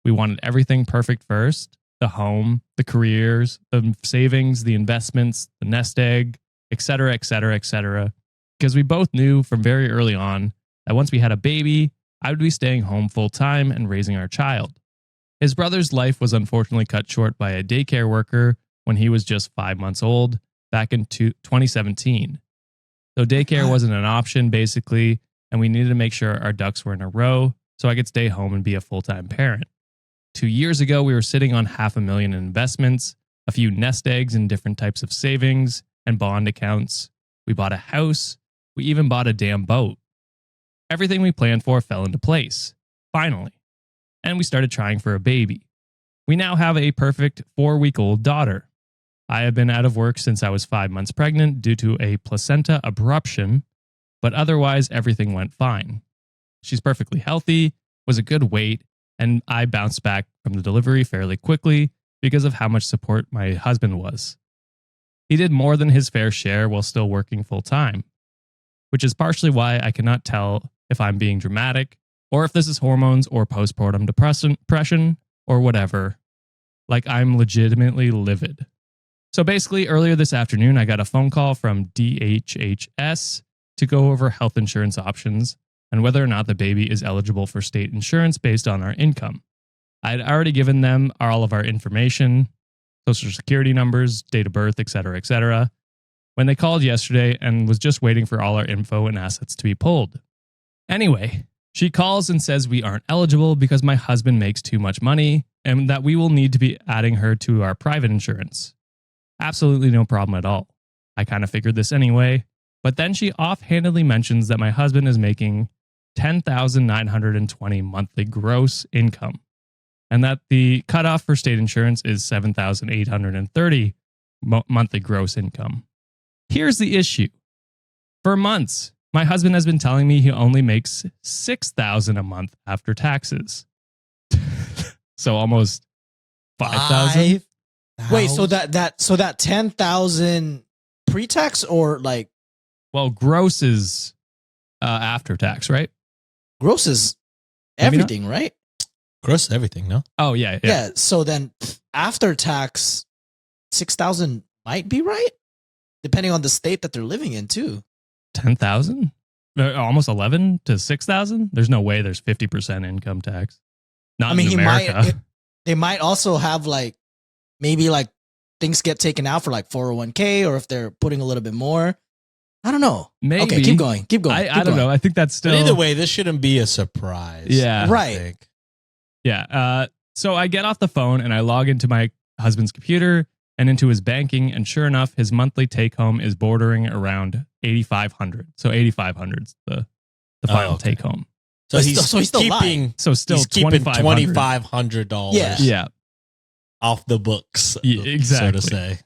We wanted everything perfect first: the home, the careers, the savings, the investments, the nest egg, etc., etc., etc. Because we both knew from very early on that once we had a baby, I would be staying home full time and raising our child. His brother's life was unfortunately cut short by a daycare worker when he was just 5 months old back in 2017. So daycare wasn't an option, basically, and we needed to make sure our ducks were in a row so I could stay home and be a full-time parent. 2 years ago, we were sitting on $500,000 in investments, a few nest eggs in different types of savings and bond accounts. We bought a house. We even bought a damn boat. Everything we planned for fell into place, finally. And we started trying for a baby. We now have a perfect 4-week-old daughter. I have been out of work since I was 5 months pregnant due to a placenta abruption, but otherwise everything went fine. She's perfectly healthy, was a good weight, and I bounced back from the delivery fairly quickly because of how much support my husband was. He did more than his fair share while still working full time, which is partially why I cannot tell if I'm being dramatic or if this is hormones or postpartum depression or whatever. Like, I'm legitimately livid. So basically, earlier this afternoon, I got a phone call from DHHS to go over health insurance options and whether or not the baby is eligible for state insurance based on our income. I had already given them all of our information, social security numbers, date of birth, etc., etc., when they called yesterday and was just waiting for all our info and assets to be pulled. Anyway, she calls and says we aren't eligible because my husband makes too much money and that we will need to be adding her to our private insurance. Absolutely no problem at all. I kind of figured this anyway, but then she offhandedly mentions that my husband is making $10,920 monthly gross income and that the cutoff for state insurance is $7,830 monthly gross income. Here's the issue. For months, my husband has been telling me he only makes $6,000 a month after taxes. So almost $5,000. Wait, so that 10,000 pre-tax or like Well, gross is after tax, right? gross is Maybe not. everything, right? Gross everything, no? Oh, yeah. Yeah. So then after tax, 6,000 might be right, depending on the state that they're living in too. 10,000? Almost 11 to 6,000? There's no way there's 50% income tax. Not I mean, in America. they might also have like maybe like things get taken out for like 401k, or if they're putting a little bit more. I don't know. Maybe. Okay, keep going. I don't know. I think that's still. But either way, this shouldn't be a surprise. Yeah. I Right. think. Yeah. So I get off the phone and I log into my husband's computer and into his banking, and sure enough, his monthly take home is bordering around $8,500. So $8,500 is the final okay. take home. So But he's still keeping lying. So still he's keeping $2,500. $2,500 Yeah. off the books, Yeah, exactly. so to say.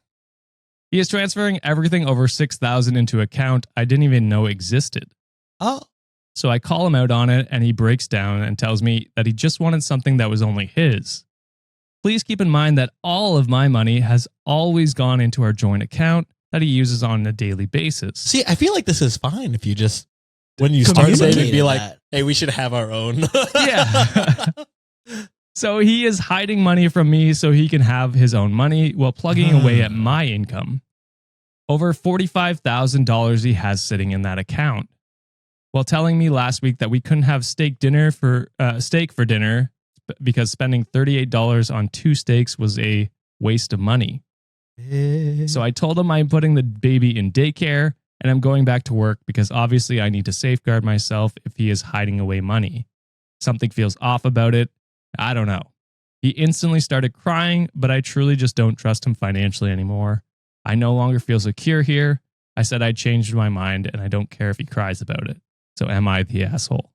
He is transferring everything over $6,000 into account I didn't even know existed. Oh, So I call him out on it and he breaks down and tells me that he just wanted something that was only his. Please keep in mind that all of my money has always gone into our joint account that he uses on a daily basis. See, I feel like this is fine if you just, when you start saving, be like, hey, we should have our own. Yeah. So he is hiding money from me so he can have his own money while plugging away at my income. Over $45,000 he has sitting in that account. While telling me last week that we couldn't have steak for dinner because spending $38 on 2 steaks was a waste of money. So I told him I'm putting the baby in daycare and I'm going back to work because obviously I need to safeguard myself if he is hiding away money. Something feels off about it. I don't know. He instantly started crying, but I truly just don't trust him financially anymore. I no longer feel secure here. I said I changed my mind and I don't care if he cries about it. So am I the asshole?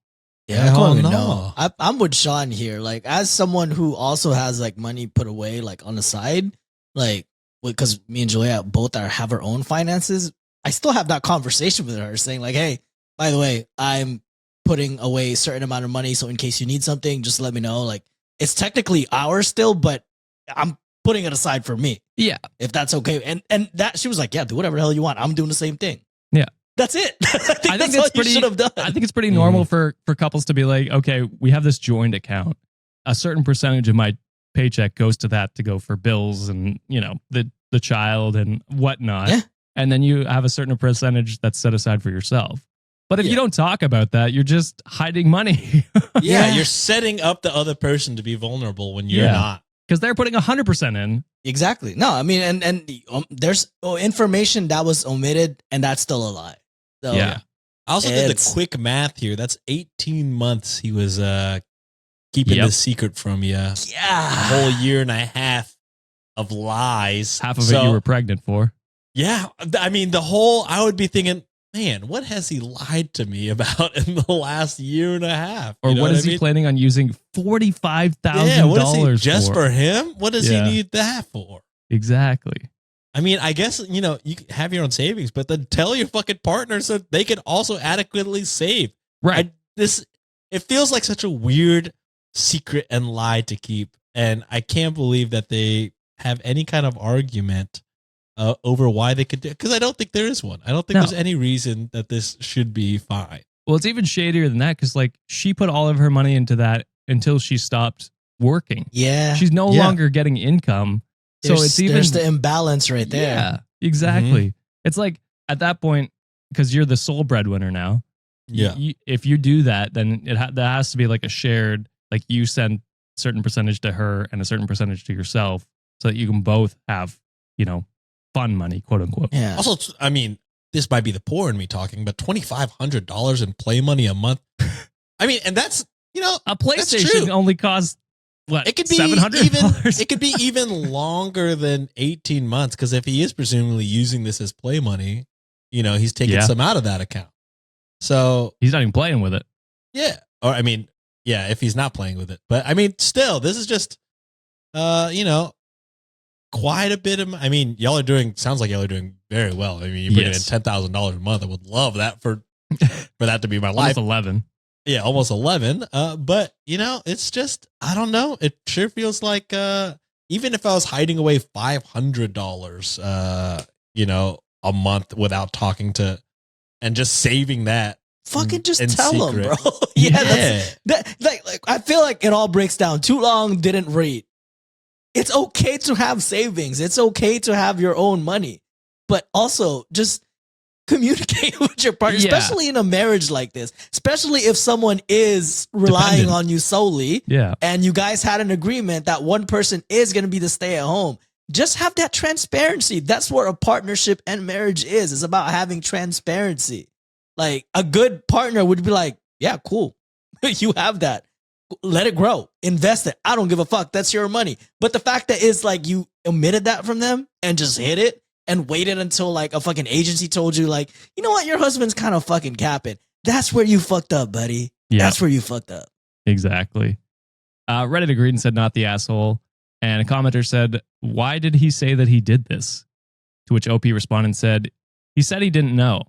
Yeah, I don't even know. I'm with Sean here. Like, as someone who also has like money put away like on the side, like, because me and Julia both have our own finances, I still have that conversation with her saying like, hey, by the way, I'm putting away a certain amount of money. So in case you need something, just let me know. Like, it's technically ours still, but I'm putting it aside for me. Yeah. If that's okay. And that she was like, yeah, do whatever the hell you want. I'm doing the same thing. Yeah. That's it. I think that's it's what you should have done. I think it's pretty normal for couples to be like, okay, we have this joint account. A certain percentage of my paycheck goes to that to go for bills and, you know, the child and whatnot. Yeah. And then you have a certain percentage that's set aside for yourself. But if you don't talk about that, you're just hiding money. Yeah, you're setting up the other person to be vulnerable when you're not. Because they're putting 100% in. Exactly. No, I mean, and there's information that was omitted, and that's still a lie. So, yeah. I also did the quick math here. That's 18 months he was keeping the secret from you. Yeah. A whole year and a half of lies. Half of it you were pregnant for. Yeah. I mean, I would be thinking, man, what has he lied to me about in the last year and a half? Or what is he planning on using $45,000 just for him? What does he need that for? Exactly. I mean, I guess, you know, you can have your own savings, but then tell your fucking partner so they can also adequately save. Right. It feels like such a weird secret and lie to keep. And I can't believe that they have any kind of argument over why they could do it. Because I don't think there is one. I don't think there's any reason that this should be fine. Well, it's even shadier than that because, like, she put all of her money into that until she stopped working. Yeah. She's no longer getting income. So there's the imbalance right there. Yeah, exactly. Mm-hmm. It's like at that point, because you're the sole breadwinner now. Yeah. If you do that, then that has to be like a shared, like you send a certain percentage to her and a certain percentage to yourself so that you can both have, you know, fun money, quote unquote. Yeah. Also, I mean, this might be the poor in me talking, but $2,500 in play money a month. I mean, and that's, you know, a PlayStation only costs what? It could be $700. It could be even longer than 18 months because if he is presumably using this as play money, you know, he's taking some out of that account. So he's not even playing with it. Yeah. Or I mean, yeah, if he's not playing with it. But I mean, still, this is just you know, quite a bit of sounds like y'all are doing very well. I mean, you're bringing in $10,000 a month. I would love that for that to be my life. Almost 11. Yeah, almost 11. But you know, it's just, I don't know. It sure feels like even if I was hiding away $500, you know, a month without talking to, and just saving that. Fucking just tell him, bro. Like I feel like it all breaks down. Too long, didn't read. It's okay to have savings. It's okay to have your own money, but also just communicate with your partner, especially in a marriage like this, especially if someone is relying on you solely. Yeah. And you guys had an agreement that one person is going to be the stay at home. Just have that transparency. That's what a partnership and marriage is. It's about having transparency. Like a good partner would be like, yeah, cool. You have that. Let it grow. Invest it. I don't give a fuck. That's your money. But the fact that it's like you omitted that from them and just hid it and waited until like a fucking agency told you like, you know what, your husband's kind of fucking capping. That's where you fucked up, buddy. Yep. That's where you fucked up. Exactly. Reddit agreed and said not the asshole. And a commenter said, why did he say that he did this? To which OP responded and said, he said he didn't know.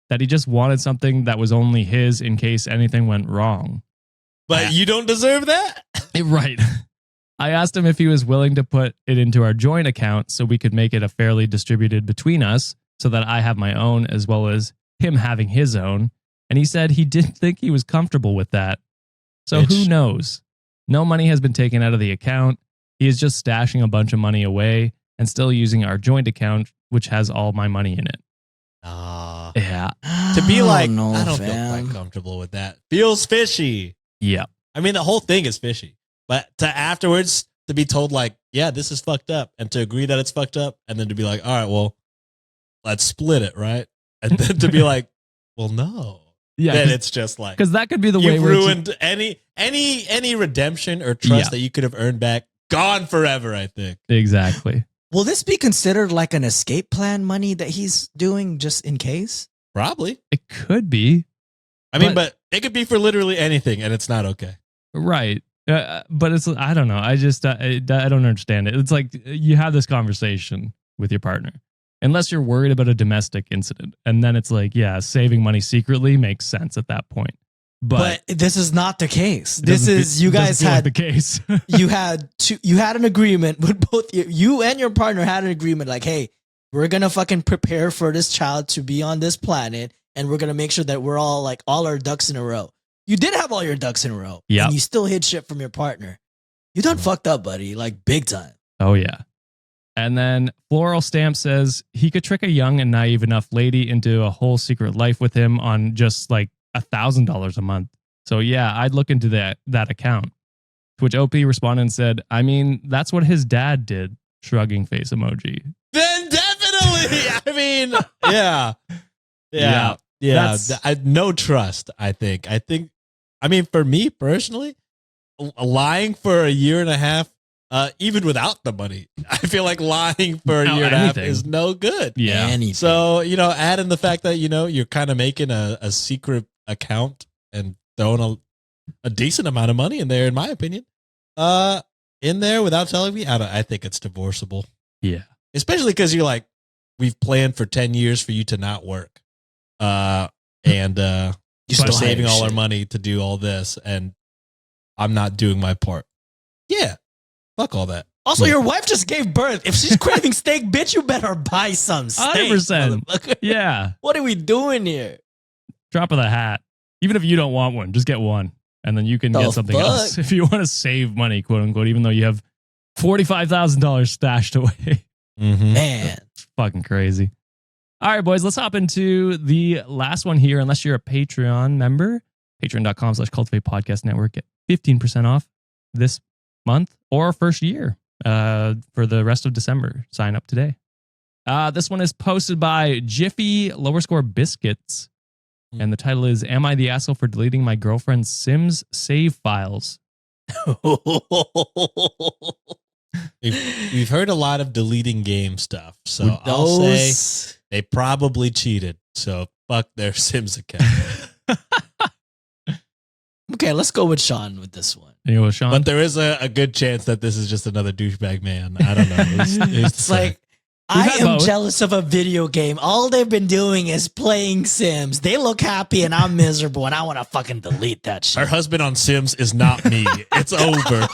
that he just wanted something that was only his in case anything went wrong. But you don't deserve that? Right. I asked him if he was willing to put it into our joint account so we could make it a fairly distributed between us so that I have my own as well as him having his own. And he said he didn't think he was comfortable with that. So who knows? No money has been taken out of the account. He is just stashing a bunch of money away and still using our joint account, which has all my money in it. Yeah. To be like, know, I don't feel quite comfortable with that. Feels fishy. Yeah. I mean, the whole thing is fishy. But to afterwards, to be told like, yeah, this is fucked up, and to agree that it's fucked up, and then to be like, all right, well, let's split it, right? And then to be like, well, no. Yeah. Then it's just like, because that could be the way you've where ruined any redemption or trust that you could have earned back. Gone forever, I think. Exactly. Will this be considered like an escape plan money that he's doing just in case? Probably. It could be. I mean, but it could be for literally anything, and it's not okay. Right. But it's, I don't know. I just, I don't understand it. It's like you have this conversation with your partner, unless you're worried about a domestic incident. And then it's like, yeah, saving money secretly makes sense at that point. But this is not the case. This is, you guys had the case. you had an agreement with both you and your partner had an agreement like, hey, we're going to fucking prepare for this child to be on this planet. And we're going to make sure that we're all like all our ducks in a row. You did have all your ducks in a row. Yeah. And you still hid shit from your partner. You done fucked up, buddy. Like big time. Oh, yeah. And then Floral Stamp says he could trick a young and naive enough lady into a whole secret life with him on just like $1,000 a month. So yeah, I'd look into that account. To which OP responded and said, I mean, that's what his dad did. Shrugging face emoji. Then definitely. I mean, yeah. No trust, I think. I mean, for me personally, lying for a year and a half, even without the money, I feel like lying for a year and a half is no good. Yeah. Anything. So, add in the fact that, you're kind of making a secret account and throwing a decent amount of money in there, in my opinion, in there without telling me, I think it's divorceable. Yeah. Especially because you're like, we've planned for 10 years for you to not work. And you're saving all our money to do all this, and I'm not doing my part. Yeah. Fuck all that. Also, your wife just gave birth. If she's craving steak, bitch, you better buy some steak. 100%. Yeah. What are we doing here? Drop of the hat. Even if you don't want one, just get one. And then you can get something else. If you want to save money, quote unquote, even though you have $45,000 stashed away. Mm-hmm. Man. It's fucking crazy. All right, boys, let's hop into the last one here. Unless you're a Patreon member, patreon.com/Cultivate Podcast Network, get 15% off this month or first year for the rest of December. Sign up today. This one is posted by Jiffy _ Biscuits. And the title is, Am I the Asshole for Deleting My Girlfriend's Sims Save Files? We've heard a lot of deleting game stuff. So I'll say they probably cheated. So fuck their Sims account. Okay, let's go with Sean with this one. You know, Sean? But there is a good chance that this is just another douchebag man. I don't know. It's like, I am jealous of a video game. All they've been doing is playing Sims. They look happy and I'm miserable and I want to fucking delete that shit. Her husband on Sims is not me. It's over.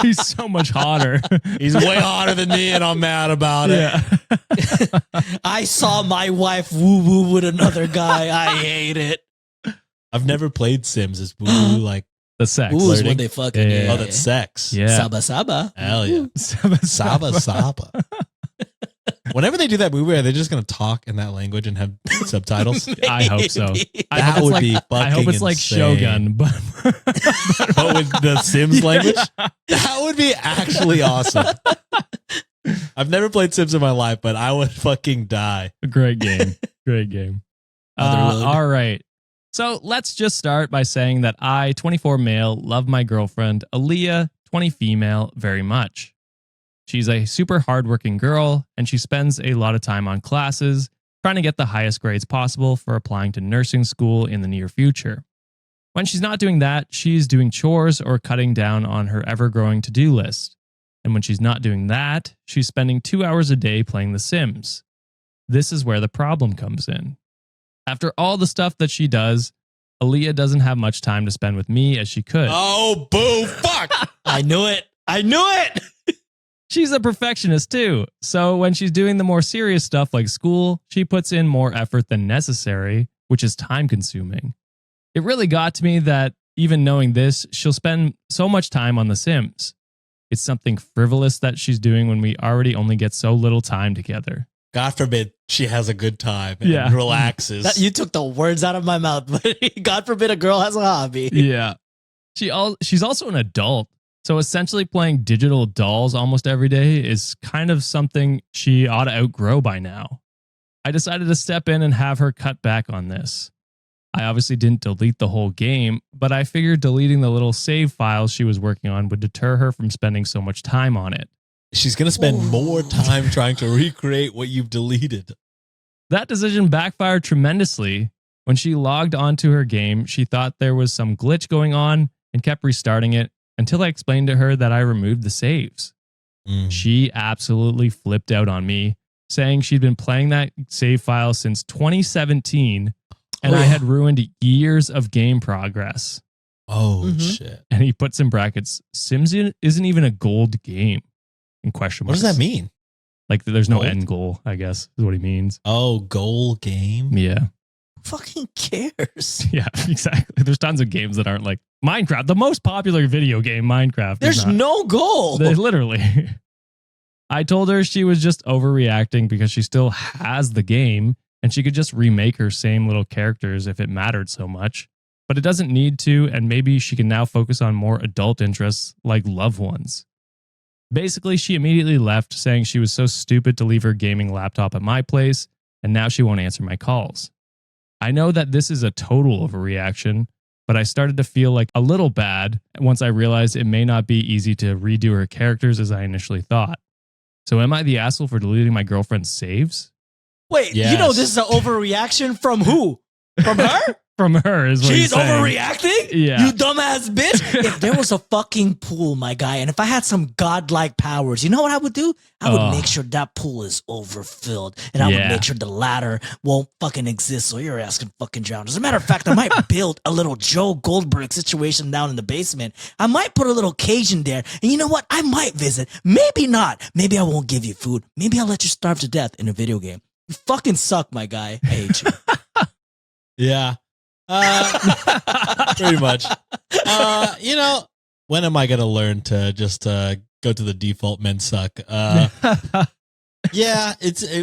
He's so much hotter. He's way hotter than me and I'm mad about it. Yeah. I saw my wife woo-woo with another guy. I hate it. I've never played Sims. It's woo like the sex. Woo is when they fucking Yeah. Oh, that's sex. Yeah. Saba Saba. Hell yeah. Saba. Saba. Whenever they do that movie, are they just going to talk in that language and have subtitles? I hope so. I That hope would it's be like, I hope fucking it's like insane. Shogun, but with the Sims language? That would be actually awesome. I've never played Sims in my life, but I would fucking die. Great game. Great game. All right. So let's just start by saying that I, 24 male, love my girlfriend, Aaliyah, 20 female, very much. She's a super hardworking girl, and she spends a lot of time on classes, trying to get the highest grades possible for applying to nursing school in the near future. When she's not doing that, she's doing chores or cutting down on her ever-growing to-do list. And when she's not doing that, she's spending 2 hours a day playing The Sims. This is where the problem comes in. After all the stuff that she does, Aaliyah doesn't have much time to spend with me as she could. Oh, boo, fuck. I knew it. I knew it. She's a perfectionist too. So when she's doing the more serious stuff like school, she puts in more effort than necessary, which is time consuming. It really got to me that even knowing this, she'll spend so much time on The Sims. It's something frivolous that she's doing when we already only get so little time together. God forbid she has a good time and relaxes. You took the words out of my mouth, but God forbid a girl has a hobby. Yeah. She's also an adult. So essentially playing digital dolls almost every day is kind of something she ought to outgrow by now. I decided to step in and have her cut back on this. I obviously didn't delete the whole game, but I figured deleting the little save files she was working on would deter her from spending so much time on it. She's going to spend more time trying to recreate what you've deleted. That decision backfired tremendously. When she logged onto her game, she thought there was some glitch going on and kept restarting it until I explained to her that I removed the saves. She absolutely flipped out on me, saying she'd been playing that save file since 2017 and I had ruined years of game progress. Oh, shit. And he puts in brackets, Sims isn't even a gold game. In question marks. What does that mean? Like there's no Gold? end goal, I guess, is what he means. Oh, goal game? Yeah. Fucking cares? Yeah, exactly. There's tons of games that aren't like Minecraft, the most popular video game, Minecraft. There's no goal. Literally. I told her she was just overreacting because she still has the game and she could just remake her same little characters if it mattered so much. But it doesn't need to, and maybe she can now focus on more adult interests like loved ones. Basically, she immediately left, saying she was so stupid to leave her gaming laptop at my place, and now she won't answer my calls. I know that this is a total overreaction, but I started to feel like a little bad once I realized it may not be easy to redo her characters as I initially thought. So am I the asshole for deleting my girlfriend's saves? Wait, Yes. you know this is an overreaction from who? From her? From her is what She's he's saying. overreacting? Yeah. You dumbass bitch. If there was a fucking pool, my guy, and if I had some godlike powers, you know what I would do? I would make sure that pool is overfilled. And I would make sure the ladder won't fucking exist so your ass can fucking drown. As a matter of fact, I might build a little Joe Goldberg situation down in the basement. I might put a little cage in there. And you know what? I might visit. Maybe not. Maybe I won't give you food. Maybe I'll let you starve to death in a video game. You fucking suck, my guy. I hate you. Yeah. Pretty much. You know, when am I going to learn to just go to the default men suck? Yeah,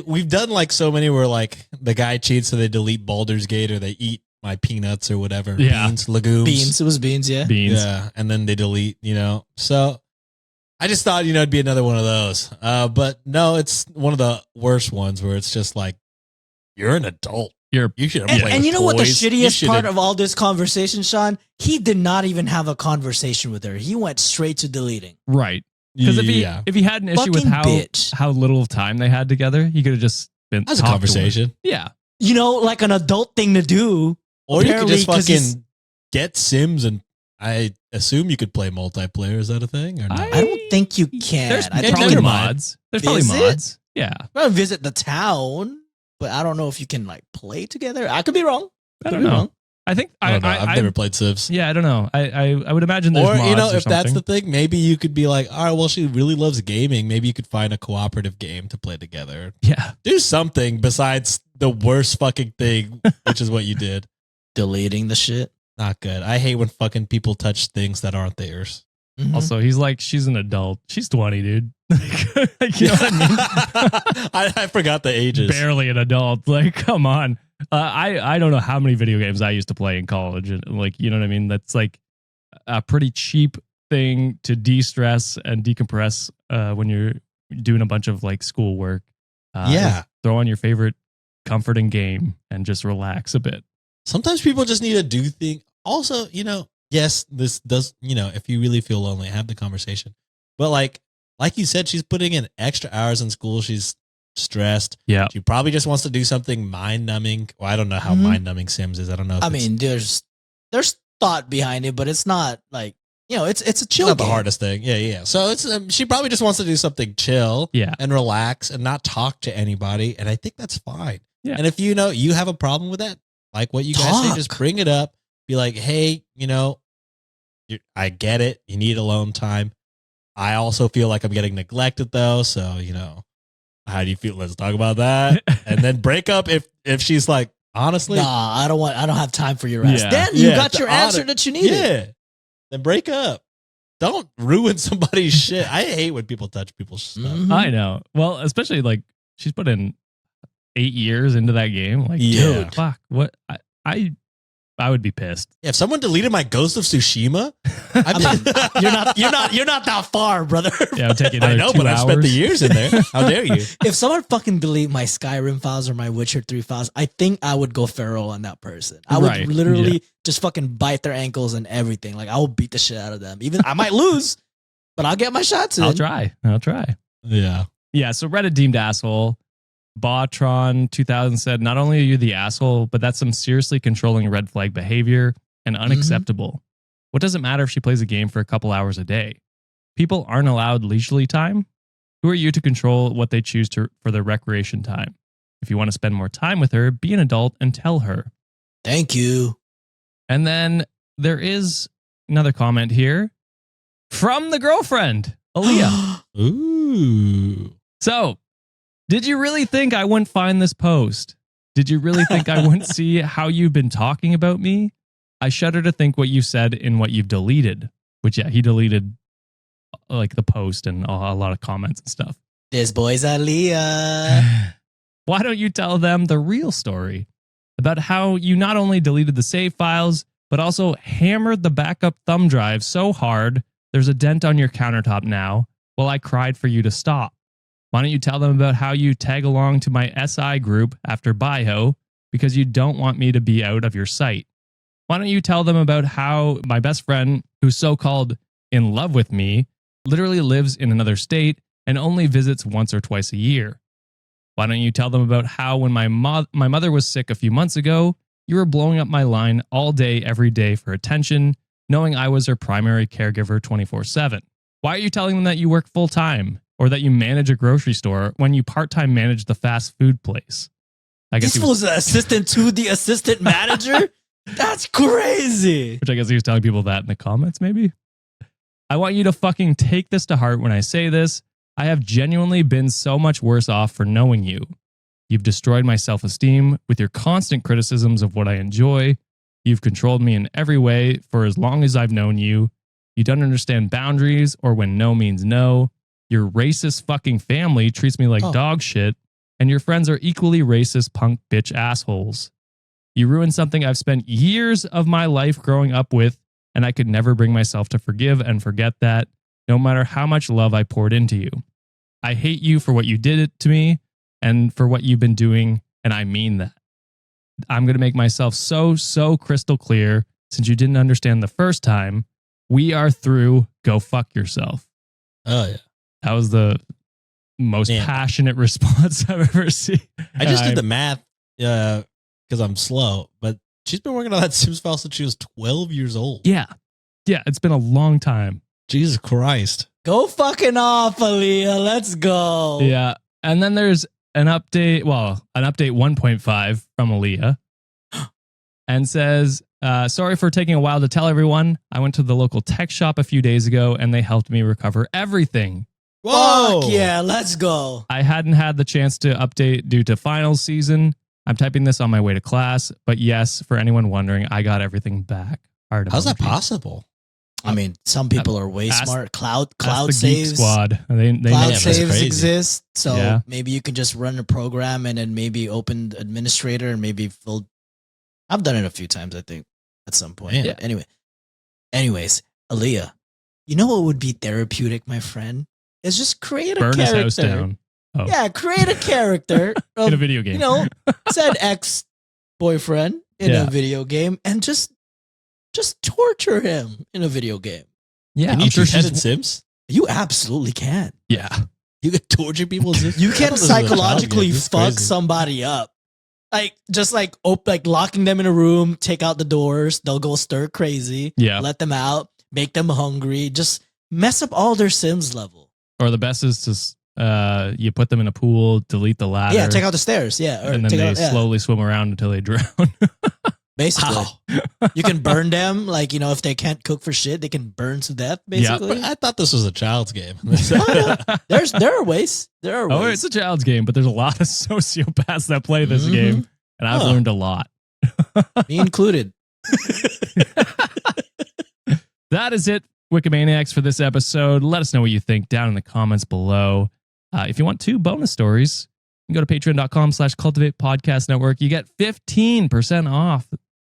we've done like so many where like the guy cheats so they delete Baldur's Gate or they eat my peanuts or whatever. Yeah. Beans, legumes. Beans. It was beans, yeah. Beans. Yeah, and then they delete, you know. So I just thought, you know, it'd be another one of those. But no, it's one of the worst ones where it's just like, you're an adult. You should have played And you know what the toys. shittiest part of all this conversation, Sean? He did not even have a conversation with her. He went straight to deleting. Right. Because if he had an issue with Fucking how little time they had together, he could have just been That's a talked to her. conversation. Yeah. You know, like an adult thing to do. Or you could Apparently, just 'cause he's- fucking get Sims, and I assume you could play multiplayer. Is that a thing? Or no? I don't think you can. There's I think probably never mind. mods. There's probably Is it? mods. Yeah. I'm gonna visit the town, but I don't know if you can like play together. I could be wrong. I don't know. I think I don't know. I've never played Civs. Yeah, I don't know. I would imagine there's Or, mods you know, or if that's something. the thing, maybe you could be like, all right, well, she really loves gaming. Maybe you could find a cooperative game to play together. Yeah. Do something besides the worst fucking thing, which is what you did. Deleting the shit. Not good. I hate when fucking people touch things that aren't theirs. Mhm. Also, he's like, she's an adult. She's 20, dude. Like, you know what I mean? I forgot the ages. Barely an adult. Like, come on. I don't know how many video games I used to play in college. And like, you know what I mean? That's like a pretty cheap thing to de-stress and decompress when you're doing a bunch of like schoolwork. Yeah. Just throw on your favorite comforting game and just relax a bit. Sometimes people just need to do things. Also, you know, yes, this does, you know, if you really feel lonely, have the conversation. But like you said, she's putting in extra hours in school. She's stressed. Yeah. She probably just wants to do something mind numbing. Well, I don't know how Mhm. mind numbing Sims is. I don't know. If I it's mean, there's thought behind it, but it's not like, you know, it's a chill not the game. hardest thing. Yeah, yeah. So it's she probably just wants to do something chill, Yeah. and relax and not talk to anybody. And I think that's fine. Yeah. And if you know you have a problem with that, like what you guys say, Talk. just bring it up. Be like, hey, I get it. You need alone time. I also feel like I'm getting neglected though. So, how do you feel? Let's talk about that. And then break up if she's like, honestly. Nah, I don't have time for your ass. Yeah. Then you got your answer that you needed. Yeah. Then break up. Don't ruin somebody's shit. I hate when people touch people's stuff. Mhm. I know. Well, especially like she's put in 8 years into that game. Like, Yeah. dude, fuck. What? I would be pissed. Yeah, if someone deleted my Ghost of Tsushima, You're not that far, brother. Yeah, it'll take you I another know, 2 but hours. I've spent the years in there. How dare you? If someone fucking delete my Skyrim files or my Witcher 3 files, I think I would go feral on that person. I would Right, literally just fucking bite their ankles and everything. Like I will beat the shit out of them. Even I might lose, but I'll get my shots in. I'll try. Yeah. Yeah, so Reddit deemed asshole. Botron 2000 said, not only are you the asshole, but that's some seriously controlling red flag behavior and unacceptable. What does it matter if she plays a game for a couple hours a day? People aren't allowed leisurely time. Who are you to control what they choose for their recreation time? If you want to spend more time with her, be an adult and tell her. Thank you. And then there is another comment here from the girlfriend, Aaliyah. Ooh. So, did you really think I wouldn't find this post? Did you really think I wouldn't see how you've been talking about me? I shudder to think what you said in what you've deleted. Which, yeah, he deleted like the post and a lot of comments and stuff. This boy's Aaliyah. Why don't you tell them the real story about how you not only deleted the save files, but also hammered the backup thumb drive so hard there's a dent on your countertop now while I cried for you to stop? Why don't you tell them about how you tag along to my SI group after bio because you don't want me to be out of your sight? Why don't you tell them about how my best friend, who's so-called in love with me, literally lives in another state and only visits once or twice a year? Why don't you tell them about how when my mother was sick a few months ago, you were blowing up my line all day, every day for attention, knowing I was her primary caregiver 24/7? Why are you telling them that you work full-time or that you manage a grocery store when you part-time manage the fast food place? I guess This was an assistant to the assistant manager? That's crazy. Which I guess he was telling people that in the comments, maybe. I want you to fucking take this to heart when I say this. I have genuinely been so much worse off for knowing you. You've destroyed my self-esteem with your constant criticisms of what I enjoy. You've controlled me in every way for as long as I've known you. You don't understand boundaries or when no means no. Your racist fucking family treats me like dog shit, and your friends are equally racist punk bitch assholes. You ruined something I've spent years of my life growing up with, and I could never bring myself to forgive and forget that, no matter how much love I poured into you. I hate you for what you did to me and for what you've been doing, and I mean that. I'm going to make myself so crystal clear since you didn't understand the first time. We are through. Go fuck yourself. Oh, yeah. That was the most passionate response I've ever seen. I just did the math because I'm slow, but she's been working on that Sims file since she was 12 years old. Yeah. Yeah, it's been a long time. Jesus Christ. Go fucking off, Aaliyah. Let's go. Yeah. And then there's an update, an update 1.5 from Aaliyah and says, sorry for taking a while to tell everyone. I went to the local tech shop a few days ago and they helped me recover everything. Whoa. Fuck yeah, let's go. I hadn't had the chance to update due to finals season. I'm typing this on my way to class, but yes, for anyone wondering, I got everything back. How's that possible? I mean, some people are way smart. Cloud the saves. Geek Squad. They cloud know. saves exist. So yeah. maybe you can just run a program and then maybe open administrator and maybe fill. I've done it a few times, I think, at some point. Yeah. Anyways, Aaliyah, you know what would be therapeutic, my friend? Is just create a Burn character. his house down. Oh. Yeah, create a character of, in a video game. You know, said ex-boyfriend in a video game and just torture him in a video game. Yeah, Can you do that in Sims? You absolutely can. Yeah. You can torture people in Sims? You can psychologically fuck somebody up. Like, just like locking them in a room, take out the doors, they'll go stir crazy, let them out, make them hungry, just mess up all their Sims level. Or the best is to you put them in a pool, delete the ladder. Yeah, take out the stairs. Yeah, or and then take they out, yeah. slowly swim around until they drown. Basically, Wow. you can burn them. Like, if they can't cook for shit, they can burn to death. Basically, But I thought this was a child's game. there are ways. There are ways. Oh, it's a child's game, but there's a lot of sociopaths that play this game, and I've learned a lot. Me included. That is it, Wikimaniacs, for this episode. Let us know what you think down in the comments below. If you want 2 bonus stories, you can go to patreon.com/cultivate podcast network. You get 15% off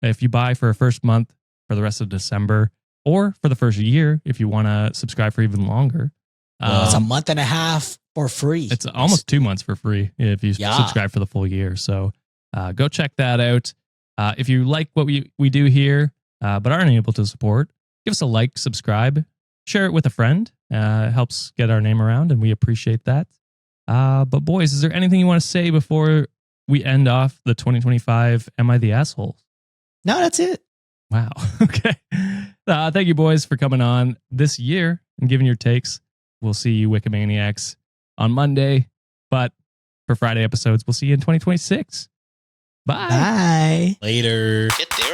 if you buy for a first month for the rest of December, or for the first year if you want to subscribe for even longer. It's a month and a half for free. It's almost 2 months for free if you subscribe for the full year. So go check that out. If you like what we do here, but aren't able to support, give us a like, subscribe, share it with a friend. It helps get our name around, and we appreciate that. But boys, is there anything you want to say before we end off the 2025 Am I the Asshole? No, that's it. Wow. Okay. Thank you, boys, for coming on this year and giving your takes. We'll see you, Wikimaniacs, on Monday. But for Friday episodes, we'll see you in 2026. Bye. Bye. Later. Get there